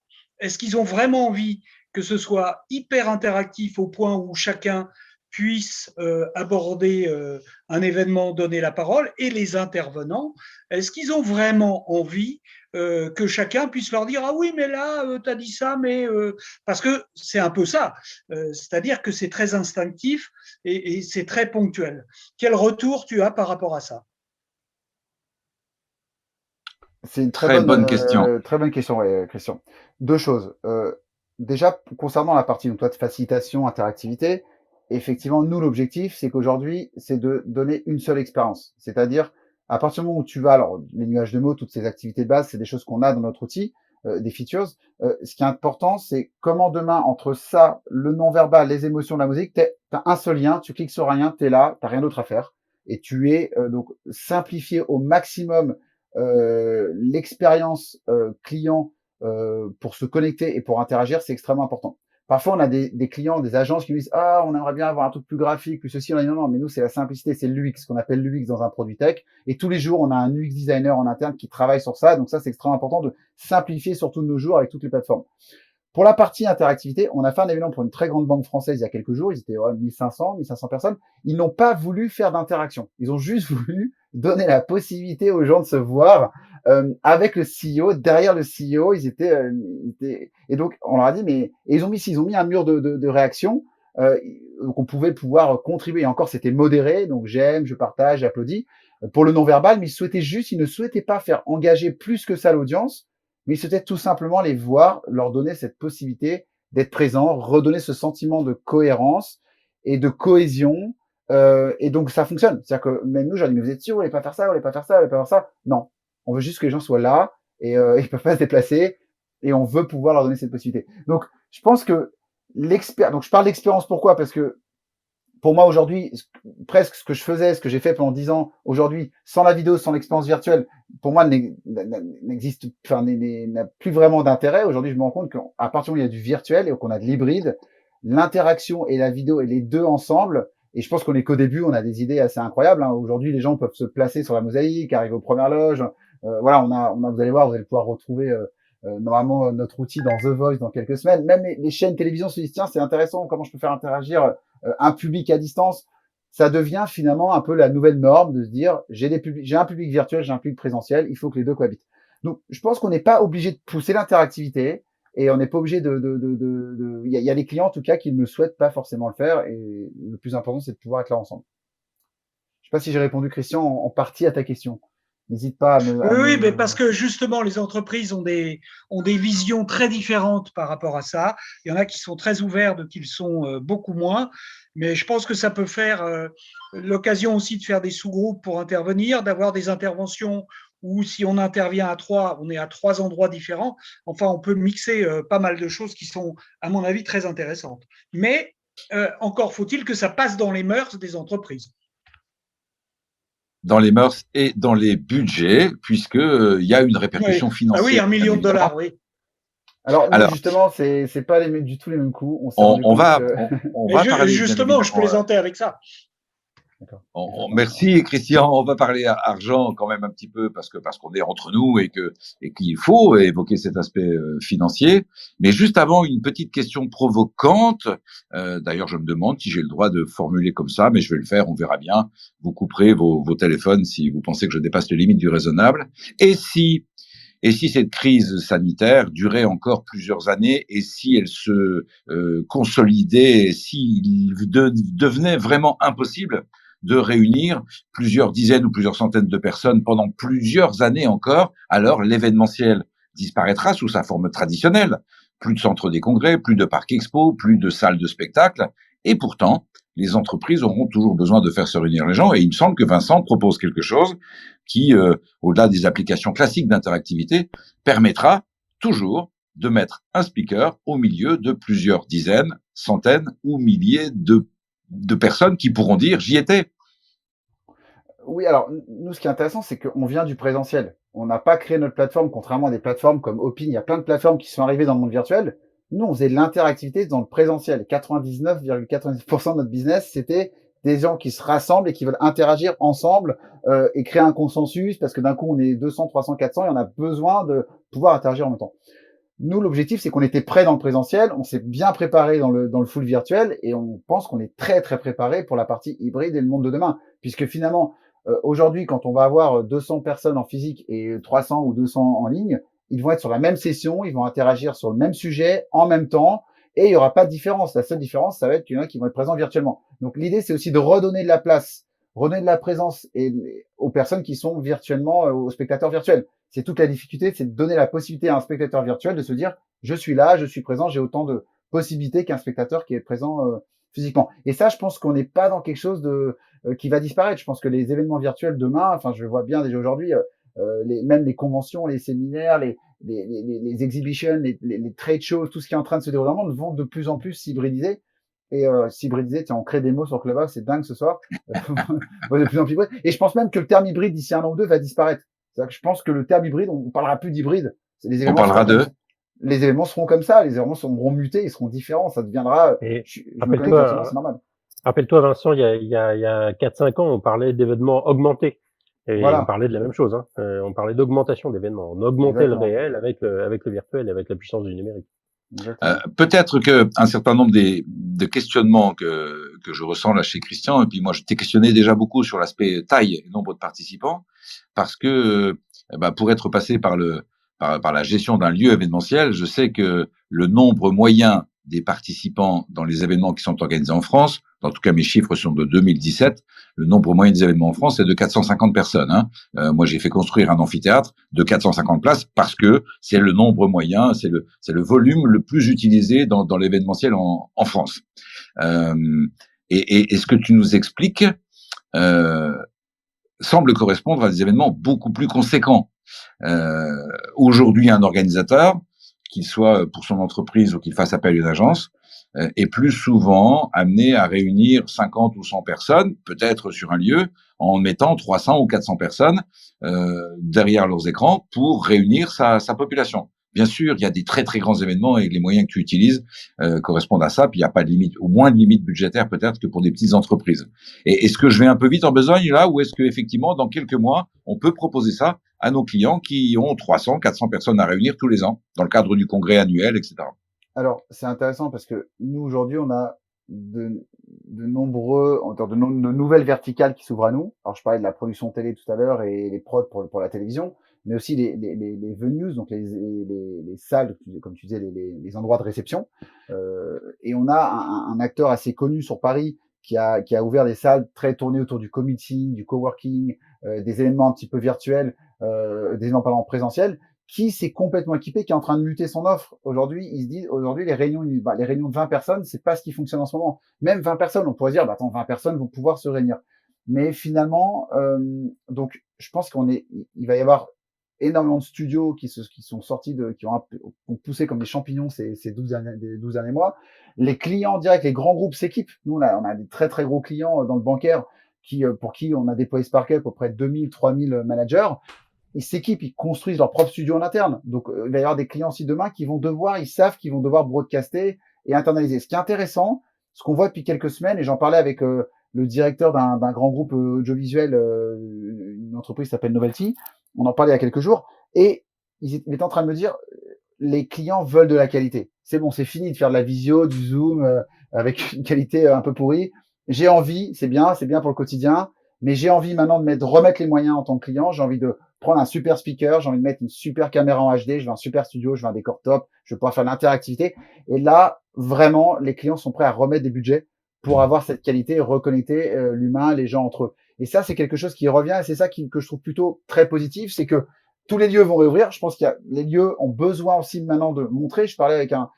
Est-ce qu'ils ont vraiment envie que ce soit hyper interactif au point où chacun puisse aborder un événement, donner la parole, et les intervenants, est-ce qu'ils ont vraiment envie que chacun puisse leur dire ah oui mais là tu as dit ça mais parce que c'est un peu ça, c'est-à-dire que c'est très instinctif et c'est très ponctuel. Quel retour tu as par rapport à ça? C'est une Très bonne question. très bonne question, ouais, Christian. Deux choses. Déjà, concernant la partie donc, toi, de facilitation, interactivité, effectivement, nous, l'objectif, c'est qu'aujourd'hui, c'est de donner une seule expérience. C'est-à-dire, à partir du moment où tu vas, alors, les nuages de mots, toutes ces activités de base, c'est des choses qu'on a dans notre outil, des features. Ce qui est important, c'est comment demain, entre ça, le non-verbal, les émotions, la musique, t'as un seul lien, tu cliques sur rien, t'es là, t'as rien d'autre à faire. Et tu es donc simplifié au maximum l'expérience client pour se connecter et pour interagir, c'est extrêmement important. Parfois, on a des clients, des agences qui nous disent ah, on aimerait bien avoir un truc plus graphique, plus ceci. On a dit non, mais nous, c'est la simplicité, c'est l'UX, ce qu'on appelle l'UX dans un produit tech. Et tous les jours, on a un UX designer en interne qui travaille sur ça. Donc ça, c'est extrêmement important de simplifier, surtout de nos jours, avec toutes les plateformes. Pour la partie interactivité, on a fait un événement pour une très grande banque française il y a quelques jours. Ils étaient 1500 personnes. Ils n'ont pas voulu faire d'interaction. Ils ont juste voulu donner la possibilité aux gens de se voir avec le CEO. Derrière le CEO, ils étaient et donc on leur a dit mais et ils ont mis un mur de réaction. Donc on pouvait pouvoir contribuer. Et encore, c'était modéré. Donc j'aime, je partage, j'applaudis. Pour le non-verbal, mais ils ne souhaitaient pas faire engager plus que ça l'audience, mais ils souhaitaient tout simplement les voir, leur donner cette possibilité d'être présents, redonner ce sentiment de cohérence et de cohésion. Et donc ça fonctionne. C'est-à-dire que même nous, j'ai dit mais vous êtes sûr, vous voulez pas faire ça, vous voulez pas faire ça, vous voulez pas faire ça? Non, on veut juste que les gens soient là et ils peuvent pas se déplacer et on veut pouvoir leur donner cette possibilité. Donc je pense que donc je parle d'expérience pourquoi? Parce que pour moi aujourd'hui, presque ce que je faisais, ce que j'ai fait pendant 10 ans, aujourd'hui, sans la vidéo, sans l'expérience virtuelle, pour moi, n'existe, enfin, n'a plus vraiment d'intérêt. Aujourd'hui, je me rends compte qu'à partir du moment où il y a du virtuel et qu'on a de l'hybride, l'interaction et la vidéo et les deux ensemble, et je pense qu'on est qu'au début, on a des idées assez incroyables. Hein. Aujourd'hui, les gens peuvent se placer sur la mosaïque, arriver aux premières loges. Voilà, vous allez voir, vous allez pouvoir retrouver normalement notre outil dans The Voice dans quelques semaines. Même les chaînes télévision se disent tiens, c'est intéressant, comment je peux faire interagir un public à distance. Ça devient finalement un peu la nouvelle norme de se dire j'ai un public virtuel, j'ai un public présentiel, il faut que les deux cohabitent. Donc je pense qu'on n'est pas obligé de pousser l'interactivité et on n'est pas obligé il y a des clients en tout cas qui ne souhaitent pas forcément le faire et le plus important c'est de pouvoir être là ensemble. Je sais pas si j'ai répondu Christian en partie à ta question. N'hésite pas à me. Oui, mais parce que justement, les entreprises ont des visions très différentes par rapport à ça. Il y en a qui sont très ouverts, d'autres qui sont beaucoup moins. Mais je pense que ça peut faire l'occasion aussi de faire des sous-groupes pour intervenir, d'avoir des interventions où si on intervient à 3, on est à 3 endroits différents. Enfin, on peut mixer pas mal de choses qui sont, à mon avis, très intéressantes. Mais encore faut-il que ça passe dans les mœurs des entreprises. Dans les mœurs et dans les budgets, puisque il y a une répercussion financière. Ah oui, $1 million, oui. Alors justement, c'est pas du tout les mêmes coûts. On va parler. Justement, je plaisantais avec ça. Merci Christian. On va parler argent quand même un petit peu parce qu'on est entre nous et qu'il faut évoquer cet aspect financier. Mais juste avant, une petite question provocante. D'ailleurs, je me demande si j'ai le droit de formuler comme ça, mais je vais le faire. On verra bien. Vous couperez vos téléphones si vous pensez que je dépasse les limites du raisonnable. Et si cette crise sanitaire durait encore plusieurs années et si elle se consolidait, et s'il devenait vraiment impossible de réunir plusieurs dizaines ou plusieurs centaines de personnes pendant plusieurs années encore, alors l'événementiel disparaîtra sous sa forme traditionnelle. plus de centres des congrès, plus de parcs expo, plus de salles de spectacle. Et pourtant, les entreprises auront toujours besoin de faire se réunir les gens. Et il me semble que Vincent propose quelque chose qui, au-delà des applications classiques d'interactivité, permettra toujours de mettre un speaker au milieu de plusieurs dizaines, centaines ou milliers de personnes qui pourront dire « j'y étais ». Oui, alors nous, ce qui est intéressant, c'est qu'on vient du présentiel. On n'a pas créé notre plateforme, contrairement à des plateformes comme Opin. Il y a plein de plateformes qui sont arrivées dans le monde virtuel. Nous, on faisait de l'interactivité dans le présentiel. 99,90% de notre business, c'était des gens qui se rassemblent et qui veulent interagir ensemble et créer un consensus, parce que d'un coup, on est 200, 300, 400 et on a besoin de pouvoir interagir en même temps. Nous, l'objectif, c'est qu'on était prêt dans le présentiel, on s'est bien préparé dans le full virtuel et on pense qu'on est très, très préparé pour la partie hybride et le monde de demain. Puisque finalement, aujourd'hui, quand on va avoir 200 personnes en physique et 300 ou 200 en ligne, ils vont être sur la même session, ils vont interagir sur le même sujet en même temps et il n'y aura pas de différence. La seule différence, ça va être qu'il y en a qui vont être présents virtuellement. Donc l'idée, c'est aussi de redonner de la place, redonner de la présence aux personnes qui sont virtuellement, aux spectateurs virtuels. C'est toute la difficulté, c'est de donner la possibilité à un spectateur virtuel de se dire je suis là, je suis présent, j'ai autant de possibilités qu'un spectateur qui est présent physiquement. Et ça, je pense qu'on n'est pas dans quelque chose de qui va disparaître. Je pense que les événements virtuels demain, enfin, je le vois bien déjà aujourd'hui, même les conventions, les séminaires, les exhibitions, les trade shows, tout ce qui est en train de se dérouler dans le monde vont de plus en plus s'hybridiser. Et s'hybridiser, tiens, on crée des mots sur Clubhouse, c'est dingue ce soir. De plus en plus hybride. Et je pense même que le terme hybride d'ici 1 an ou 2 va disparaître. C'est-à-dire que je pense que le terme hybride, on parlera plus d'hybride. On parlera les événements seront comme ça, les événements seront mutés, ils seront différents, ça deviendra. Je me connecte virtuellement, c'est normal. Rappelle-toi, Vincent, il y a 4-5 ans, on parlait d'événements augmentés. Et Voilà. on parlait de la même chose. Hein. On parlait d'augmentation d'événements. On augmentait Exactement. le réel avec le virtuel et avec la puissance du numérique. Peut-être qu'un certain nombre de questionnements que je ressens là chez Christian, et puis moi je t'ai questionné déjà beaucoup sur l'aspect taille et nombre de participants, parce que pour être passé par la gestion d'un lieu événementiel, je sais que le nombre moyen des participants dans les événements qui sont organisés en France, en tout cas mes chiffres sont de 2017, le nombre moyen des événements en France est de 450 personnes. Hein. Moi j'ai fait construire un amphithéâtre de 450 places parce que c'est le nombre moyen, c'est le volume le plus utilisé dans l'événementiel en France. Et ce que tu nous expliques semble correspondre à des événements beaucoup plus conséquents. Aujourd'hui, un organisateur, qu'il soit pour son entreprise ou qu'il fasse appel à une agence, est plus souvent amené à réunir 50 ou 100 personnes, peut-être sur un lieu, en mettant 300 ou 400 personnes derrière leurs écrans pour réunir sa population. Bien sûr, il y a des très très grands événements et les moyens que tu utilises correspondent à ça. Puis il n'y a pas de limite, ou moins de limite budgétaire peut-être que pour des petites entreprises. Et est-ce que je vais un peu vite en besogne là, ou est-ce que effectivement dans quelques mois on peut proposer ça à nos clients qui ont 300, 400 personnes à réunir tous les ans dans le cadre du congrès annuel, etc. Alors c'est intéressant parce que nous aujourd'hui on a de nouvelles verticales qui s'ouvrent à nous. Alors je parlais de la production télé tout à l'heure et les prods pour la télévision, mais aussi les venues, donc les salles, comme tu disais, les endroits de réception. Et on a un acteur assez connu sur Paris qui a ouvert des salles très tournées autour du co-meeting, du coworking, des événements un petit peu virtuels, des événements en présentiel, qui s'est complètement équipé, qui est en train de muter son offre. Aujourd'hui, il se dit, aujourd'hui, les réunions de 20 personnes, c'est pas ce qui fonctionne en ce moment. Même 20 personnes, on pourrait dire, attends, 20 personnes vont pouvoir se réunir. Mais finalement, donc, je pense il va y avoir énormément de studios qui sont sortis qui ont poussé comme des champignons ces 12 derniers mois. Les clients directs, les grands groupes s'équipent. Nous, on a des très, très gros clients dans le bancaire pour qui on a déployé SparkUp auprès de 2000, 3000 managers. Ils s'équipent, ils construisent leur propre studio en interne. Donc, il va y avoir des clients aussi demain ils savent qu'ils vont devoir broadcaster et internaliser. Ce qui est intéressant, ce qu'on voit depuis quelques semaines, et j'en parlais avec le directeur d'un grand groupe audiovisuel, une entreprise qui s'appelle Novelty, on en parlait il y a quelques jours, et il est en train de me dire, les clients veulent de la qualité. C'est bon, c'est fini de faire de la visio, du Zoom, avec une qualité un peu pourrie. J'ai envie, c'est bien pour le quotidien, mais j'ai envie maintenant de remettre les moyens en tant que client, j'ai envie de prendre un super speaker, j'ai envie de mettre une super caméra en HD, je veux un super studio, je veux un décor top, je veux pouvoir faire de l'interactivité. Et là, vraiment, les clients sont prêts à remettre des budgets pour avoir cette qualité, reconnecter l'humain, les gens entre eux. Et ça, c'est quelque chose qui revient, et c'est ça que je trouve plutôt très positif, c'est que tous les lieux vont réouvrir. Je pense qu'il y a les lieux ont besoin aussi maintenant de montrer. Je parlais avec un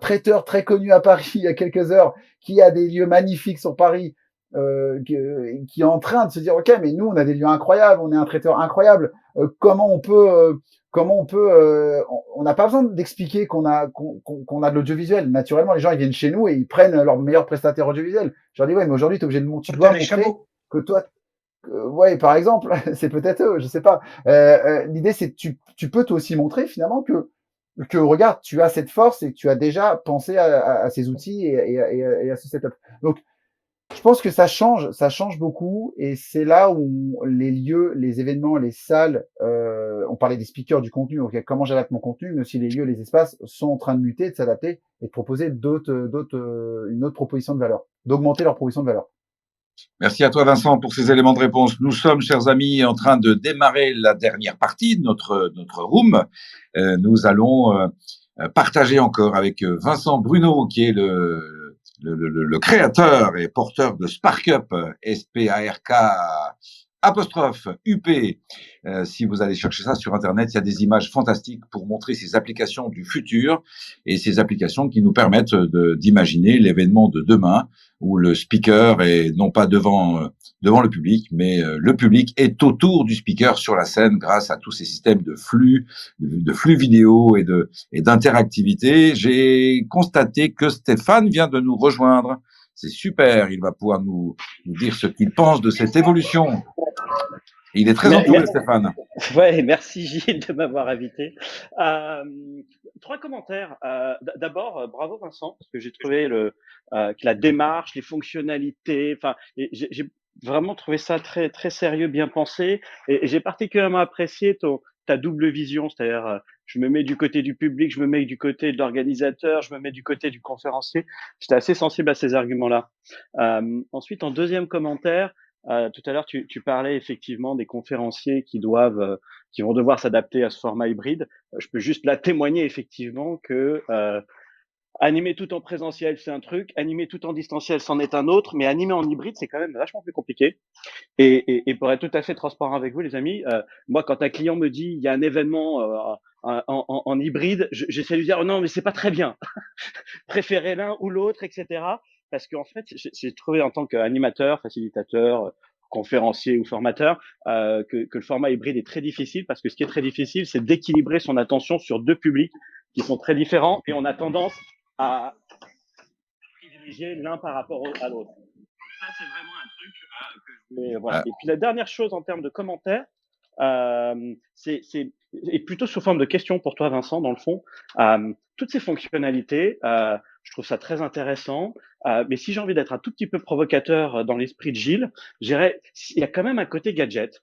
traiteur très connu à Paris il y a quelques heures qui a des lieux magnifiques sur Paris, qui est en train de se dire ok, mais nous on a des lieux incroyables, on est un traiteur incroyable. Comment on peut on n'a pas besoin d'expliquer qu'on a de l'audiovisuel. Naturellement, les gens ils viennent chez nous et ils prennent leur meilleur prestataire audiovisuel. Je leur dis ouais, mais aujourd'hui tu es obligé de tu dois montrer que toi ouais, par exemple, c'est peut-être eux, je sais pas. L'idée, c'est que tu peux toi aussi montrer finalement que regarde, tu as cette force et que tu as déjà pensé à ces outils et à ce setup. Donc, je pense que ça change beaucoup, et c'est là où les lieux, les événements, les salles, on parlait des speakers, du contenu, ok, comment j'adapte mon contenu, mais aussi les lieux, les espaces sont en train de muter, de s'adapter et de proposer une autre proposition de valeur, d'augmenter leur proposition de valeur. Merci à toi, Vincent, pour ces éléments de réponse. Nous sommes, chers amis, en train de démarrer la dernière partie de notre room. Nous allons partager encore avec Vincent Bruno, qui est le créateur et porteur de SparkUp, SPARK apostrophe UP. Si vous allez chercher ça sur Internet, il y a des images fantastiques pour montrer ces applications du futur et ces applications qui nous permettent d'imaginer l'événement de demain où le speaker est non pas devant le public, mais le public est autour du speaker sur la scène grâce à tous ces systèmes de flux vidéo et d'interactivité. J'ai constaté que Stéphane vient de nous rejoindre. C'est super, il va pouvoir nous dire ce qu'il pense de cette évolution. Il est très entouré, Stéphane. Ouais, merci Gilles de m'avoir invité. 3 commentaires. D'abord, bravo Vincent, parce que j'ai trouvé que la démarche, les fonctionnalités, enfin, j'ai vraiment trouvé ça très très sérieux, bien pensé, et j'ai particulièrement apprécié ta double vision, c'est-à-dire je me mets du côté du public, je me mets du côté de l'organisateur, je me mets du côté du conférencier. J'étais assez sensible à ces arguments-là. Ensuite, en deuxième commentaire, tout à l'heure, tu parlais effectivement des conférenciers qui vont devoir s'adapter à ce format hybride. Je peux juste là témoigner effectivement que animer tout en présentiel, c'est un truc, animer tout en distanciel, c'en est un autre, mais animer en hybride, c'est quand même vachement plus compliqué. Et pour être tout à fait transparent avec vous, les amis, moi, quand un client me dit il y a un événement en hybride, j'essaie de lui dire oh non, mais c'est pas très bien. Préférez l'un ou l'autre, etc. Parce qu'en fait, j'ai trouvé en tant qu'animateur, facilitateur, conférencier ou formateur, que le format hybride est très difficile, parce que ce qui est très difficile, c'est d'équilibrer son attention sur 2 publics qui sont très différents, et on a tendance à privilégier l'un par rapport à l'autre. Ça, c'est vraiment un truc que je voulais, voilà. Et puis la dernière chose en termes de commentaires, et plutôt sous forme de question pour toi, Vincent, dans le fond. Toutes ces fonctionnalités, je trouve ça très intéressant. Mais si j'ai envie d'être un tout petit peu provocateur dans l'esprit de Gilles, je dirais, il y a quand même un côté gadget.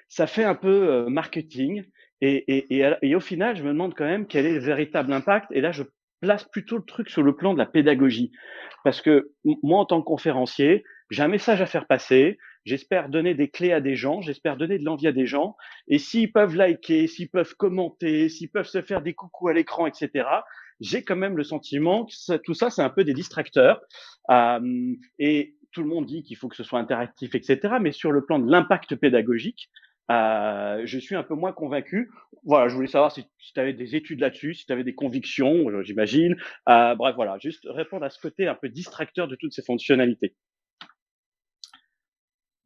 Ça fait un peu marketing. Et au final, je me demande quand même quel est le véritable impact. Et là, je place plutôt le truc sur le plan de la pédagogie. Parce que moi, en tant que conférencier, j'ai un message à faire passer. J'espère donner des clés à des gens, j'espère donner de l'envie à des gens. Et s'ils peuvent liker, s'ils peuvent commenter, s'ils peuvent se faire des coucous à l'écran, etc., j'ai quand même le sentiment que tout ça, c'est un peu des distracteurs. Et tout le monde dit qu'il faut que ce soit interactif, etc. Mais sur le plan de l'impact pédagogique, je suis un peu moins convaincu. Voilà, je voulais savoir si tu avais des études là-dessus, si tu avais des convictions, j'imagine. Bref, voilà, juste répondre à ce côté un peu distracteur de toutes ces fonctionnalités.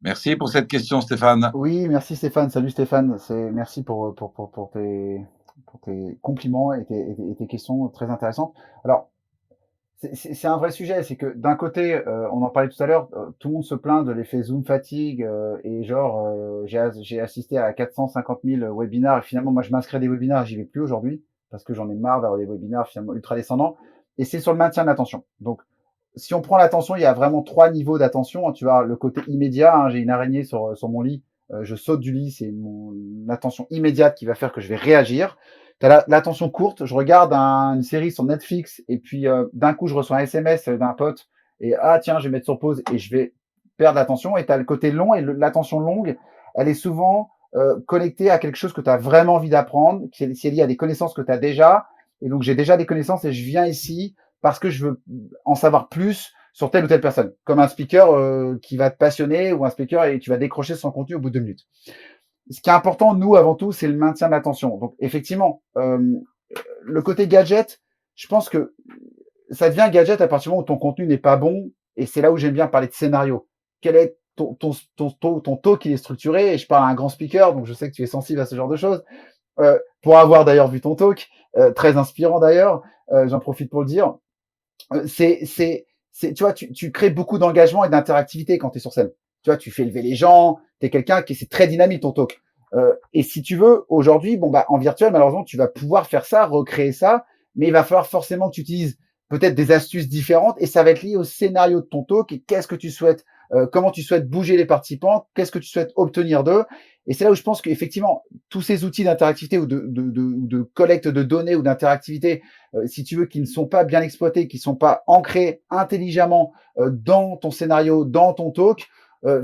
Merci pour cette question, Stéphane. Oui, merci Stéphane. Salut Stéphane. Merci pour tes compliments et tes questions très intéressantes. Alors, c'est un vrai sujet. C'est que d'un côté, on en parlait tout à l'heure, tout le monde se plaint de l'effet Zoom fatigue, et genre, j'ai assisté à 450 000 webinars, et finalement, moi, je m'inscris à des webinars, j'y vais plus aujourd'hui parce que j'en ai marre d'avoir des webinars finalement ultra descendants. Et c'est sur le maintien de l'attention. Donc, si on prend l'attention, il y a vraiment 3 niveaux d'attention. Tu vois, le côté immédiat, hein, j'ai une araignée sur mon lit, je saute du lit, c'est mon attention immédiate qui va faire que je vais réagir. T'as l'attention courte, je regarde une série sur Netflix et puis d'un coup je reçois un SMS d'un pote et tiens, je vais mettre sur pause et je vais perdre l'attention. Et t'as le côté long, et l'attention longue, elle est souvent connectée à quelque chose que tu as vraiment envie d'apprendre, qui est lié à des connaissances que tu as déjà. Et donc j'ai déjà des connaissances et je viens ici parce que je veux en savoir plus sur telle ou telle personne, comme un speaker qui va te passionner, ou un speaker et tu vas décrocher son contenu au bout de 2 minutes. ce qui est important, nous, avant tout, c'est le maintien de l'attention. Donc, effectivement, le côté gadget, je pense que ça devient gadget à partir du moment où ton contenu n'est pas bon. Et c'est là où j'aime bien parler de scénario. Quel est ton talk qui est structuré? Et je parle à un grand speaker, donc je sais que tu es sensible à ce genre de choses. Pour avoir d'ailleurs vu ton talk, très inspirant d'ailleurs, j'en profite pour le dire. Tu vois, tu crées beaucoup d'engagement et d'interactivité quand tu es sur scène. Tu vois, tu fais lever les gens, tu es quelqu'un qui c'est très dynamique ton talk. Et si tu veux, aujourd'hui, bon bah en virtuel, malheureusement, tu vas pouvoir faire ça, recréer ça, mais il va falloir forcément que tu utilises peut-être des astuces différentes et ça va être lié au scénario de ton talk et qu'est-ce que tu souhaites, comment tu souhaites bouger les participants, qu'est-ce que tu souhaites obtenir d'eux. Et c'est là où je pense qu'effectivement, tous ces outils d'interactivité ou de collecte de données ou d'interactivité, si tu veux, qui ne sont pas bien exploités, qui ne sont pas ancrés intelligemment dans ton scénario, dans ton talk,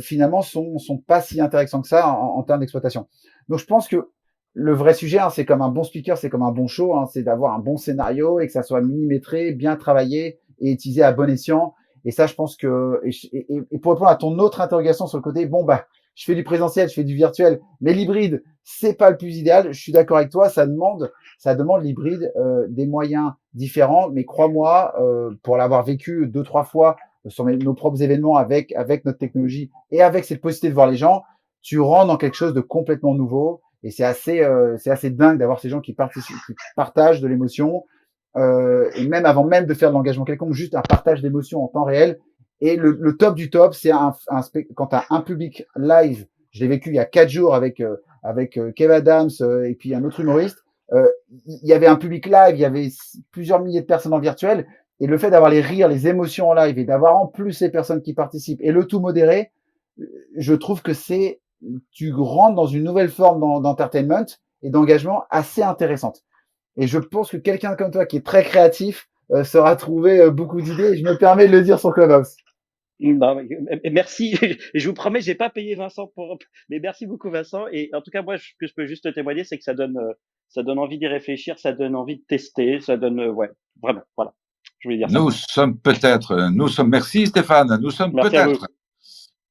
finalement, sont pas si intéressants que ça en termes d'exploitation. Donc, je pense que le vrai sujet, hein, c'est comme un bon speaker, c'est comme un bon show, hein, c'est d'avoir un bon scénario et que ça soit millimétré, bien travaillé et utilisé à bon escient. Et ça, je pense que, et pour répondre à ton autre interrogation sur le côté, bon, bah, je fais du présentiel, je fais du virtuel, mais l'hybride, c'est pas le plus idéal. Je suis d'accord avec toi, ça demande l'hybride, des moyens différents, mais crois-moi, pour l'avoir vécu 2-3 fois sur nos propres événements avec notre technologie et avec cette possibilité de voir les gens, tu rentres dans quelque chose de complètement nouveau. Et c'est assez dingue d'avoir ces gens qui participent, qui partagent de l'émotion, et même avant même de faire de l'engagement quelconque, juste un partage d'émotion en temps réel. Et le top du top, c'est quand tu as un public live. Je l'ai vécu il y a 4 jours avec Kev Adams et puis un autre humoriste. Il y avait un public live, il y avait plusieurs milliers de personnes en virtuel. Et le fait d'avoir les rires, les émotions en live et d'avoir en plus ces personnes qui participent et le tout modéré, je trouve que tu rentres dans une nouvelle forme d'entertainment et d'engagement assez intéressante. Et je pense que quelqu'un comme toi qui est très créatif saura trouver beaucoup d'idées. Et je me permets de le dire sur Clubhouse. Non, merci. Et je vous promets, j'ai pas payé Vincent mais merci beaucoup Vincent. Et en tout cas, moi, ce que je peux juste te témoigner, c'est que ça donne envie d'y réfléchir, ça donne envie de tester, ça donne, ouais, vraiment, voilà. Je voulais dire ça. Merci Stéphane, Merci à vous.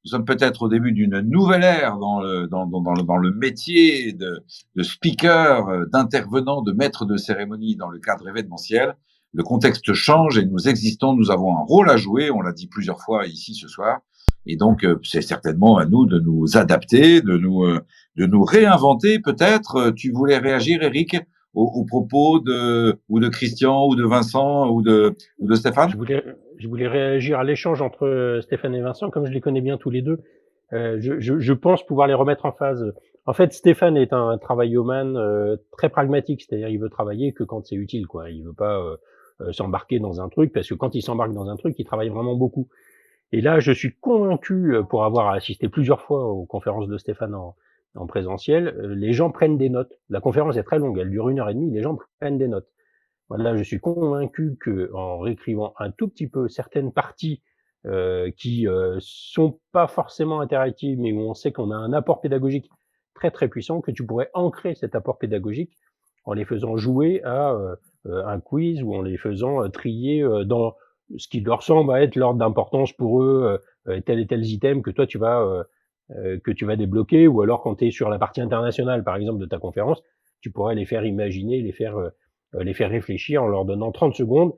nous sommes peut-être au début d'une nouvelle ère dans le métier de speaker, d'intervenant, de maître de cérémonie dans le cadre événementiel. Le contexte change et nous existons, nous avons un rôle à jouer, on l'a dit plusieurs fois ici ce soir. Et donc, c'est certainement à nous de nous adapter, de nous réinventer peut-être. Tu voulais réagir, Eric, aux propos ou de Christian, ou de Vincent, ou de Stéphane? Je voulais réagir à l'échange entre Stéphane et Vincent, comme je les connais bien tous les deux. Je pense pouvoir les remettre en phase. En fait, Stéphane est un travailloman très pragmatique, c'est-à-dire il veut travailler que quand c'est utile, quoi. Il veut pas s'embarquer dans un truc, parce que quand il s'embarque dans un truc, il travaille vraiment beaucoup. Et là, je suis convaincu, pour avoir assisté plusieurs fois aux conférences de Stéphane en présentiel, les gens prennent des notes. La conférence est très longue, elle dure 1h30, les gens prennent des notes. Voilà, je suis convaincu que en réécrivant un tout petit peu certaines parties qui sont pas forcément interactives, mais où on sait qu'on a un apport pédagogique très très puissant, que tu pourrais ancrer cet apport pédagogique en les faisant jouer à un quiz ou en les faisant trier dans ce qui leur semble à être l'ordre d'importance pour eux, tel et tel item que toi tu vas débloquer, ou alors quand tu es sur la partie internationale par exemple de ta conférence, tu pourrais les faire imaginer, les faire réfléchir en leur donnant 30 secondes.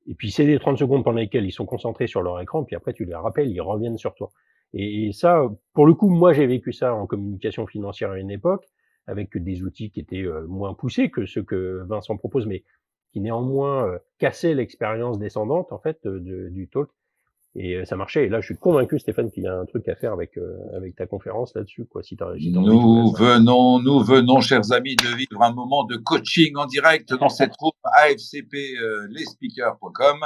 Et puis c'est les 30 secondes pendant lesquelles ils sont concentrés sur leur écran, puis après tu les rappelles, ils reviennent sur toi. Et ça, pour le coup, moi j'ai vécu ça en communication financière à une époque, avec des outils qui étaient moins poussés que ceux que Vincent propose, mais qui néanmoins cassaient l'expérience descendante en fait du talk. Et ça marchait. Et là, je suis convaincu, Stéphane, qu'il y a un truc à faire avec ta conférence là-dessus, quoi. Si nous venons, chers amis, de vivre un moment de coaching en direct dans cette room AFCP, lesspeakers.com.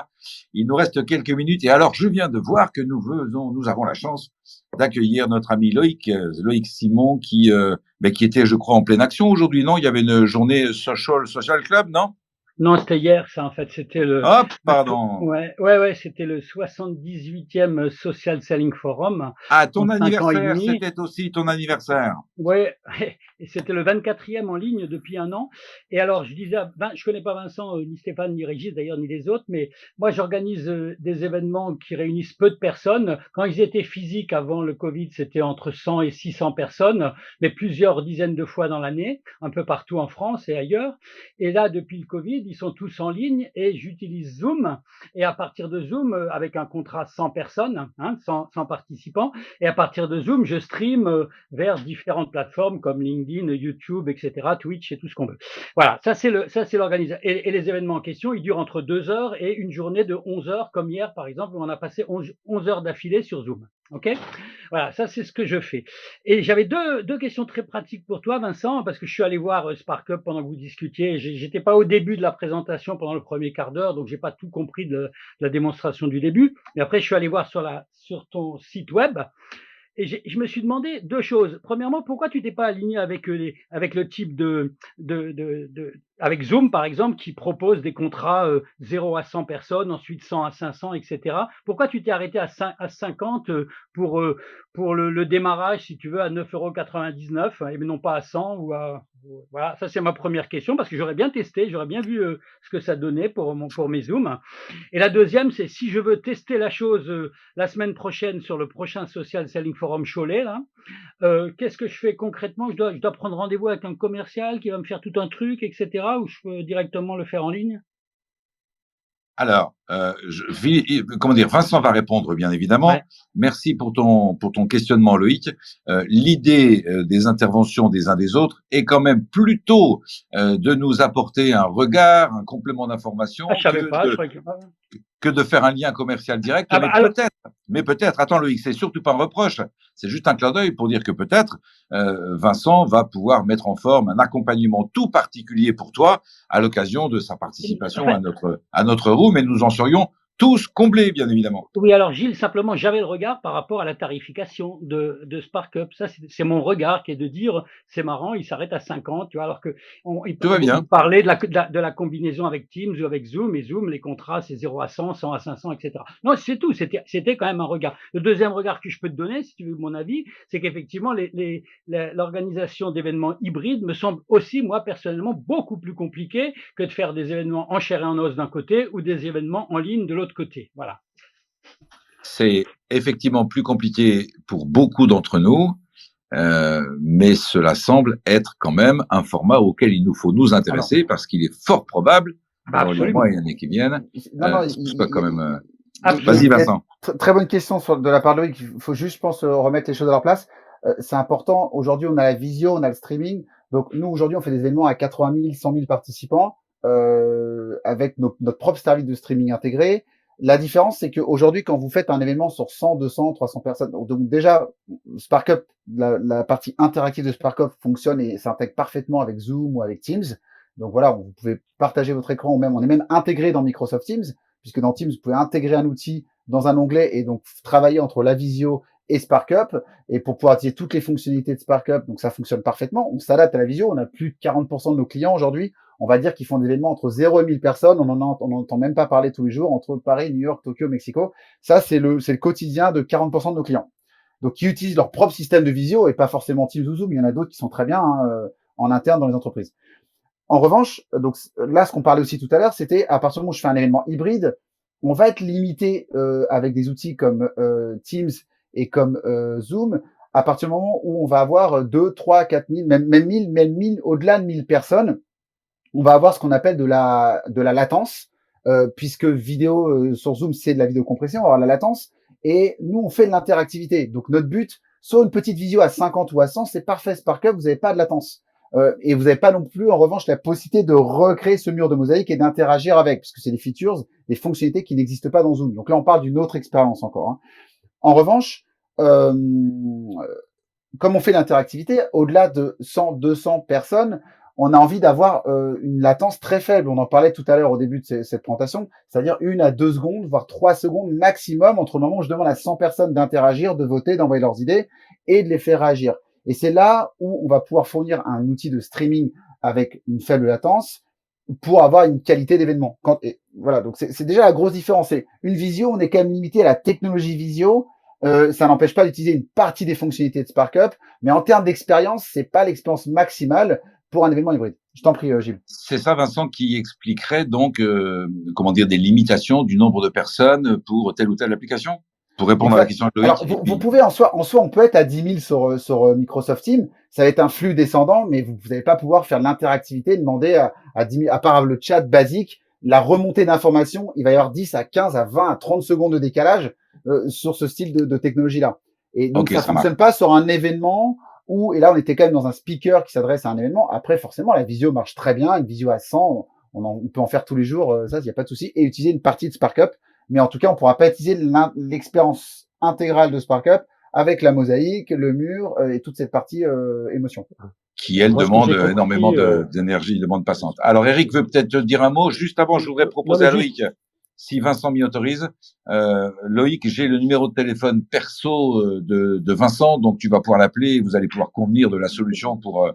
Il nous reste quelques minutes. Et alors, je viens de voir que nous avons la chance d'accueillir notre ami Loïc Simon, qui était, je crois, en pleine action aujourd'hui, non? Il y avait une journée social club, non? Non, c'était hier, ça, en fait. C'était Hop, pardon. ouais, c'était le 78e Social Selling Forum Ah, en ton 5 ans et anniversaire, demi. c'était aussi ton anniversaire. Ouais, et c'était le 24e en ligne depuis 1 an. Et alors, je disais, je connais pas Vincent, ni Stéphane, ni Régis d'ailleurs, ni les autres, mais moi, j'organise des événements qui réunissent peu de personnes. Quand ils étaient physiques avant le Covid, c'était entre 100 et 600 personnes, mais plusieurs dizaines de fois dans l'année, un peu partout en France et ailleurs. Et là, depuis le Covid, ils sont tous en ligne et j'utilise Zoom. Et à partir de Zoom, avec un contrat 100 personnes, 100 participants, et à partir de Zoom, je stream vers différentes plateformes comme LinkedIn, YouTube, etc., Twitch et tout ce qu'on veut. Voilà, ça c'est l'organisation. Et les événements en question, ils durent entre 2 heures et une journée de 11 heures, comme hier par exemple, où on a passé 11 heures d'affilée sur Zoom. Ok. Voilà, ça c'est ce que je fais. Et j'avais deux questions très pratiques pour toi, Vincent, parce que je suis allé voir SparkUp pendant que vous discutiez. J'étais pas au début de la présentation pendant le premier quart d'heure, donc j'ai pas tout compris de la démonstration du début. Mais après, je suis allé voir sur ton site web. Et je me suis demandé 2 choses. Premièrement, pourquoi tu t'es pas aligné avec avec le type avec Zoom, par exemple, qui propose des contrats 0 à 100 personnes, ensuite 100 à 500, etc. Pourquoi tu t'es arrêté à 50 pour le démarrage, si tu veux, à 9,99 € et non pas à 100 ou à. Voilà, ça c'est ma première question parce que j'aurais bien testé, j'aurais bien vu ce que ça donnait pour mes Zooms. Et la deuxième, c'est si je veux tester la chose la semaine prochaine sur le prochain Social Selling Forum Cholet, là, qu'est-ce que je fais concrètement? Je dois prendre rendez-vous avec un commercial qui va me faire tout un truc, etc., ou je peux directement le faire en ligne? Alors, comment dire, Vincent va répondre bien évidemment. Ouais. Merci pour ton questionnement, Loïc. L'idée des interventions des uns des autres est quand même plutôt de nous apporter un regard, un complément d'information Ah, je savais pas, je croyais que. que de faire un lien commercial direct, Ah bah alors. mais peut-être, attends Loïc, c'est surtout pas un reproche, c'est juste un clin d'œil pour dire que peut-être Vincent va pouvoir mettre en forme un accompagnement tout particulier pour toi à l'occasion de sa En participation fait, à notre room, et nous en serions tous comblés, bien évidemment. oui, alors Gilles, simplement, j'avais le regard par rapport à la tarification de SparkUp. Ça, c'est mon regard qui est de dire, c'est marrant, il s'arrête à 50, tu vois, alors que Tout va vous bien. parlez de la combinaison avec Teams ou avec Zoom, et Zoom, les contrats, c'est 0 à 100, 100 à 500, etc. Non, c'est tout, c'était quand même un regard. Le deuxième regard que je peux te donner, si tu veux mon avis, c'est qu'effectivement, l'organisation d'événements hybrides me semble aussi, moi, personnellement, beaucoup plus compliquée que de faire des événements en chair et en os d'un côté ou des événements en ligne de l'autre côté. Voilà. C'est effectivement plus compliqué pour beaucoup d'entre nous, mais cela semble être quand même un format auquel il nous faut nous Alors, intéresser parce qu'il est fort probable, Bah dans les mois absolument. et années qui viennent, non, non, ce soit quand même. Absolument. Vas-y, Vincent. très bonne question de la part de Loïc. Il faut juste, je pense, remettre les choses à leur place. C'est important. Aujourd'hui, on a la visio, on a le streaming. Donc, nous, aujourd'hui, on fait des événements à 80 000, 100 000 participants avec notre propre service de streaming intégré. La différence, c'est qu'aujourd'hui, quand vous faites un événement sur 100, 200, 300 personnes, donc déjà, SparkUp, la partie interactive de SparkUp fonctionne et s'intègre parfaitement avec Zoom ou avec Teams. Donc voilà, vous pouvez partager votre écran ou même, on est même intégré dans Microsoft Teams, puisque dans Teams, vous pouvez intégrer un outil dans un onglet et donc travailler entre la visio et SparkUp, et pour pouvoir utiliser toutes les fonctionnalités de SparkUp, donc ça fonctionne parfaitement. On s'adapte à la visio, on a plus de 40% de nos clients aujourd'hui, on va dire qu'ils font des événements entre 0 et 1000 personnes, on n'entend même pas parler tous les jours, entre Paris, New York, Tokyo, Mexico. Ça, c'est le quotidien de 40% de nos clients. Donc, qui utilisent leur propre système de visio et pas forcément Teams ou Zoom. Il y en a d'autres qui sont très bien en interne dans les entreprises. En revanche, donc là, ce qu'on parlait aussi tout à l'heure, c'était à partir du moment où je fais un événement hybride, on va être limité avec des outils comme Teams et comme Zoom, à partir du moment où on va avoir 2, 3, 4 000, même 1000, au-delà de 1000 personnes, on va avoir ce qu'on appelle de la latence, puisque vidéo sur Zoom, c'est de la vidéocompression, on va avoir la latence, et nous, on fait de l'interactivité. Donc, notre but, soit une petite visio à 50 ou à 100, c'est parfait, SparkUp, vous n'avez pas de latence. Et vous n'avez pas non plus, en revanche, la possibilité de recréer ce mur de mosaïque et d'interagir avec, parce que c'est des features, des fonctionnalités qui n'existent pas dans Zoom. Donc là, on parle d'une autre expérience encore. Hein. En revanche, comme on fait l'interactivité, au-delà de 100, 200 personnes, on a envie d'avoir une latence très faible. On en parlait tout à l'heure au début de cette présentation, c'est-à-dire 1 à 2 secondes, voire 3 secondes maximum entre le moment où je demande à 100 personnes d'interagir, de voter, d'envoyer leurs idées et de les faire réagir. Et c'est là où on va pouvoir fournir un outil de streaming avec une faible latence pour avoir une qualité d'événement. Voilà, donc c'est déjà la grosse différence. C'est une visio, on est quand même limité à la technologie visio. Ça n'empêche pas d'utiliser une partie des fonctionnalités de SparkUp, mais en termes d'expérience, c'est pas l'expérience maximale pour un événement hybride. Je t'en prie, Gilles. C'est ça, Vincent, qui expliquerait donc, comment dire, des limitations du nombre de personnes pour telle ou telle application? Pour répondre à la question de Loïc. Alors, vous pouvez en soi, on peut être à 10 000 sur Microsoft Teams. Ça va être un flux descendant, mais vous n'allez pas pouvoir faire de l'interactivité, demander à 10 000, à part le chat basique, la remontée d'informations, il va y avoir 10 à 15 à 20 à 30 secondes de décalage sur ce style de technologie-là. Et donc, ça fonctionne pas sur un événement où, et là, on était quand même dans un speaker qui s'adresse à un événement. Après, forcément, la visio marche très bien. Une visio à 100, on peut en faire tous les jours. Ça, il n'y a pas de souci. Et utiliser une partie de SparkUp. Mais en tout cas, on pourra pas utiliser l'expérience intégrale de SparkUp avec la mosaïque, le mur et toute cette partie émotion. Qui, elle, demande énormément d'énergie, de bande passante. Alors, Eric veut peut-être dire un mot. Juste avant, je voudrais proposer à Loïc, si Vincent m'y autorise. Loïc, j'ai le numéro de téléphone perso de Vincent, donc tu vas pouvoir l'appeler et vous allez pouvoir convenir de la solution pour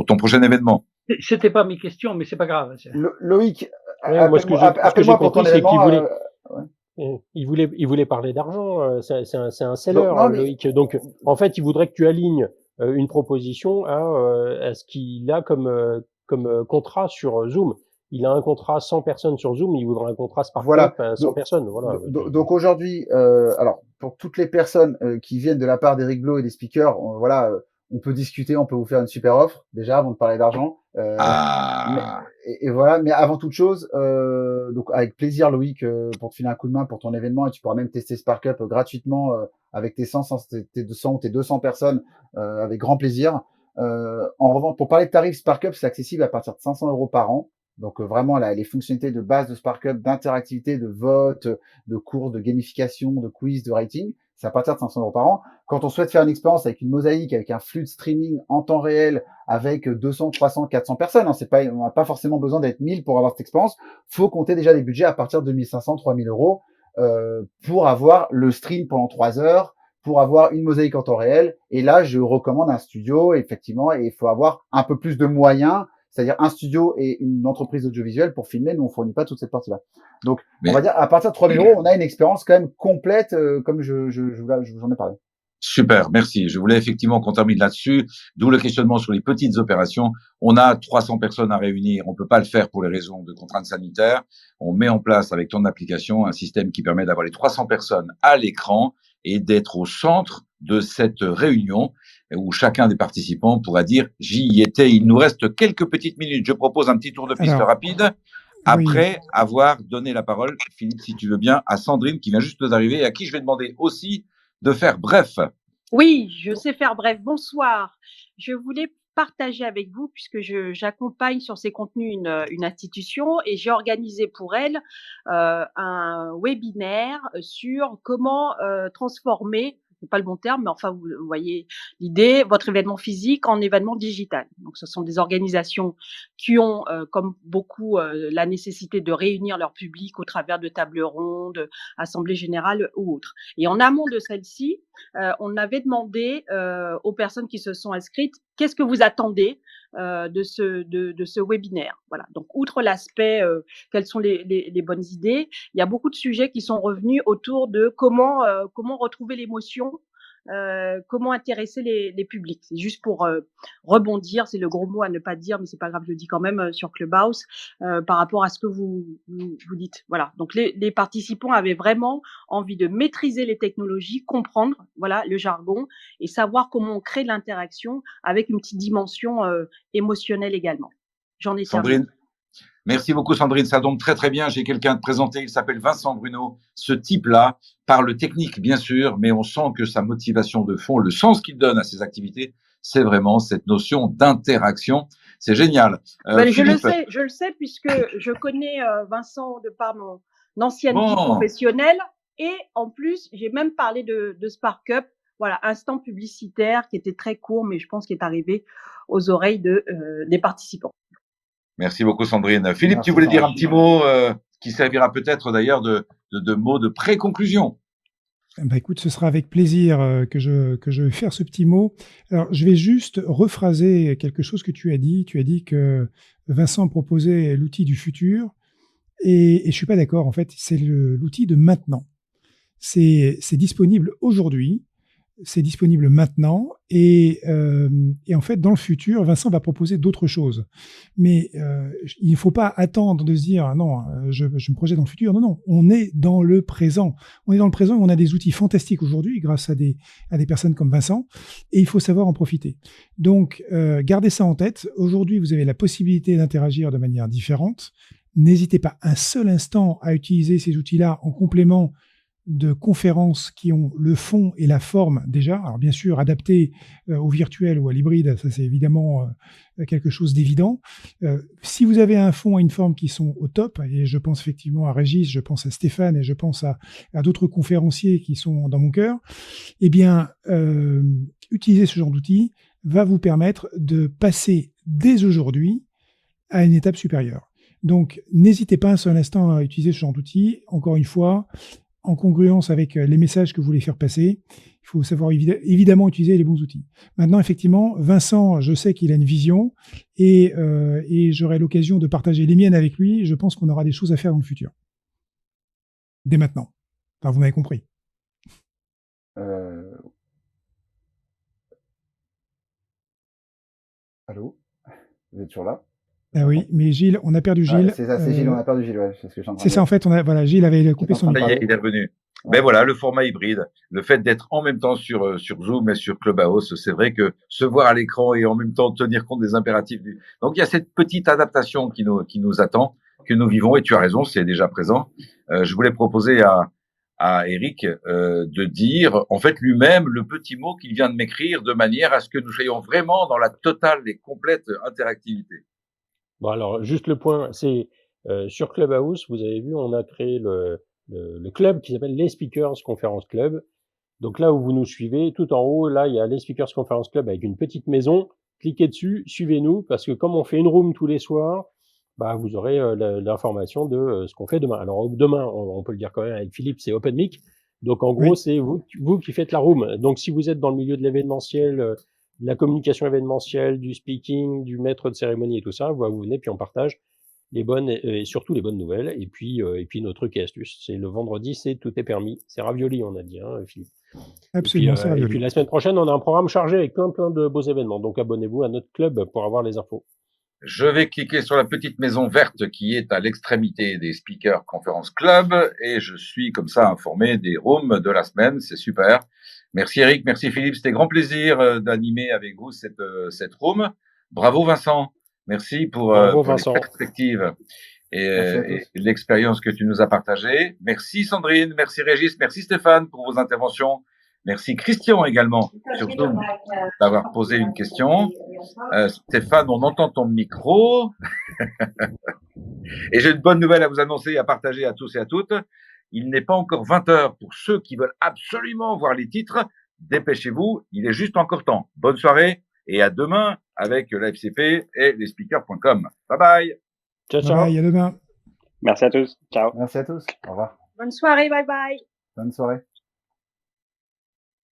ton prochain événement. C'était pas mes questions, mais c'est pas grave. Loïc, moi, ce que j'ai compris, c'est qu'il voulait parler d'argent. C'est un seller, Loïc. Donc, en fait, il voudrait que tu alignes une proposition à ce qu'il a comme contrat sur Zoom. Il a un contrat 100 personnes sur Zoom, il voudrait un contrat SparkUp à 100 personnes. Voilà. Donc aujourd'hui, alors pour toutes les personnes qui viennent de la part d'Eric Blo et des speakers, on peut discuter, on peut vous faire une super offre déjà avant de parler d'argent. Et voilà, mais avant toute chose, donc avec plaisir Loïc pour te filer un coup de main pour ton événement et tu pourras même tester SparkUp gratuitement avec tes 100, tes 200 ou tes 200 personnes avec grand plaisir. En revanche, pour parler de tarifs SparkUp, c'est accessible à partir de 500 € par an. Donc vraiment les fonctionnalités de base de SparkUp, d'interactivité, de vote, de cours, de gamification, de quiz, de rating, c'est à partir de 500 € par an. Quand on souhaite faire une expérience avec une mosaïque, avec un flux de streaming en temps réel, avec 200, 300, 400 personnes, on n'a pas forcément besoin d'être 1000 pour avoir cette expérience. Faut compter déjà des budgets à partir de 2500, 3000 € pour avoir le stream pendant 3 heures, pour avoir une mosaïque en temps réel. Et là, je recommande un studio, effectivement, et il faut avoir un peu plus de moyens, c'est-à-dire un studio et une entreprise audiovisuelle pour filmer. Nous, on fournit pas toute cette partie-là. Donc, on va dire, à partir de 3000 €, on a une expérience quand même complète, comme j'en ai parlé. Super, merci. Je voulais effectivement qu'on termine là-dessus, d'où le questionnement sur les petites opérations. On a 300 personnes à réunir, on peut pas le faire pour les raisons de contraintes sanitaires. On met en place avec ton application un système qui permet d'avoir les 300 personnes à l'écran et d'être au centre de cette réunion où chacun des participants pourra dire « j'y étais ». Il nous reste quelques petites minutes. Je propose un petit tour de piste rapide après avoir donné la parole, Philippe, si tu veux bien, à Sandrine qui vient juste d'arriver et à qui je vais demander aussi de faire bref. Oui, je sais faire bref. Bonsoir. Je voulais partager avec vous, puisque j'accompagne sur ces contenus une institution et j'ai organisé pour elle un webinaire sur comment transformer, c'est pas le bon terme, mais enfin vous voyez l'idée, votre événement physique en événement digital. Donc ce sont des organisations qui ont, comme beaucoup, la nécessité de réunir leur public au travers de tables rondes, assemblées générales ou autres. Et en amont de celle-ci, on avait demandé aux personnes qui se sont inscrites qu'est-ce que vous attendez de ce webinaire. Voilà. Donc, outre l'aspect quelles sont les bonnes idées, il y a beaucoup de sujets qui sont revenus autour de comment retrouver l'émotion, comment intéresser les publics. C'est juste pour rebondir, c'est le gros mot à ne pas dire, mais c'est pas grave, je le dis quand même sur Clubhouse par rapport à ce que vous dites. Voilà. Donc les participants avaient vraiment envie de maîtriser les technologies, comprendre voilà le jargon et savoir comment on crée de l'interaction avec une petite dimension émotionnelle également. J'en ai terminé. Sandrine. Merci beaucoup Sandrine, ça tombe très très bien. J'ai quelqu'un à te présenter, il s'appelle Vincent Bruno. Ce type-là parle technique bien sûr, mais on sent que sa motivation de fond, le sens qu'il donne à ses activités, c'est vraiment cette notion d'interaction. C'est génial. Je le sais puisque je connais Vincent de par mon ancienne vie professionnelle et en plus j'ai même parlé de SparkUp. Voilà, instant publicitaire qui était très court, mais je pense qu'il est arrivé aux oreilles des participants. Merci beaucoup Sandrine. Philippe, tu voulais dire un petit mot qui servira peut-être d'ailleurs de mot de pré-conclusion. Bah, écoute, ce sera avec plaisir que je vais faire ce petit mot. Alors, je vais juste rephraser quelque chose que tu as dit. Tu as dit que Vincent proposait l'outil du futur et je suis pas d'accord. En fait, c'est l'outil de maintenant. C'est disponible aujourd'hui, c'est disponible maintenant et en fait, dans le futur, Vincent va proposer d'autres choses. Mais il ne faut pas attendre de se dire: «Ah non, je me projette dans le futur». Non, non, on est dans le présent. On est dans le présent et on a des outils fantastiques aujourd'hui grâce à des personnes comme Vincent et il faut savoir en profiter. Donc gardez ça en tête. Aujourd'hui, vous avez la possibilité d'interagir de manière différente. N'hésitez pas un seul instant à utiliser ces outils-là en complément de conférences qui ont le fond et la forme déjà. Alors bien sûr, adapté au virtuel ou à l'hybride, ça c'est évidemment quelque chose d'évident. Si vous avez un fond et une forme qui sont au top, et je pense effectivement à Régis, je pense à Stéphane et je pense à d'autres conférenciers qui sont dans mon cœur, eh bien, utiliser ce genre d'outils va vous permettre de passer dès aujourd'hui à une étape supérieure. Donc, n'hésitez pas un seul instant à utiliser ce genre d'outils. Encore une fois, en congruence avec les messages que vous voulez faire passer, il faut savoir évidemment utiliser les bons outils. Maintenant, effectivement, Vincent, je sais qu'il a une vision et j'aurai l'occasion de partager les miennes avec lui. Je pense qu'on aura des choses à faire dans le futur. Dès maintenant. Enfin, vous m'avez compris. Allô? Vous êtes toujours là? Ah oui, mais Gilles, on a perdu Gilles. C'est ça, c'est Gilles, on a perdu Gilles, ouais, c'est ce que je suis en train de C'est ça, dire. en fait, voilà, Gilles avait coupé son Ça y micro. est, il est revenu. Ouais. Ben voilà, le format hybride, le fait d'être en même temps sur Zoom et sur Clubhouse, c'est vrai que se voir à l'écran et en même temps tenir compte des impératifs Donc il y a cette petite adaptation qui nous attend, que nous vivons, et tu as raison, c'est déjà présent. Je voulais proposer à Eric de dire, en fait, lui-même, le petit mot qu'il vient de m'écrire, de manière à ce que nous soyons vraiment dans la totale et complète interactivité. Bon alors, juste le point, c'est sur Clubhouse, vous avez vu, on a créé le club qui s'appelle les Speakers Conference Club. Donc là où vous nous suivez, tout en haut, là, il y a les Speakers Conference Club avec une petite maison. Cliquez dessus, suivez-nous, parce que comme on fait une room tous les soirs, bah, vous aurez l'information de ce qu'on fait demain. Alors demain, on peut le dire quand même avec Philippe, c'est Open Mic. Donc en gros, Oui. c'est vous qui faites la room. Donc si vous êtes dans le milieu de l'événementiel, de la communication événementielle, du speaking, du maître de cérémonie et tout ça, vous venez puis on partage les bonnes et surtout les bonnes nouvelles. Et puis nos trucs et astuces. C'est le vendredi, c'est tout est permis. C'est ravioli, on a dit, hein, Philippe. Absolument, c'est Et ravioli. puis la semaine prochaine, on a un programme chargé avec plein de beaux événements. Donc abonnez-vous à notre club pour avoir les infos. Je vais cliquer sur la petite maison verte qui est à l'extrémité des Speakers Conference Club et je suis comme ça informé des rooms de la semaine. C'est super. Merci Eric, merci Philippe. C'était grand plaisir d'animer avec vous cette room. Bravo Vincent. Merci pour Vincent. les perspectives et tous. l'expérience que tu nous as partagée. Merci Sandrine, merci Régis, merci Stéphane pour vos interventions. Merci Christian également, surtout d'avoir posé une question. Stéphane, on entend ton micro. Et j'ai une bonne nouvelle à vous annoncer et à partager à tous et à toutes. Il n'est pas encore 20 heures pour ceux qui veulent absolument voir les titres. Dépêchez-vous, il est juste encore temps. Bonne soirée et à demain avec la FCP et lesspeakers.com. Bye bye. Ciao, Bye ciao. bye, à demain. Merci à tous. Ciao. Merci à tous. Au revoir. Bonne soirée, bye bye. Bonne soirée.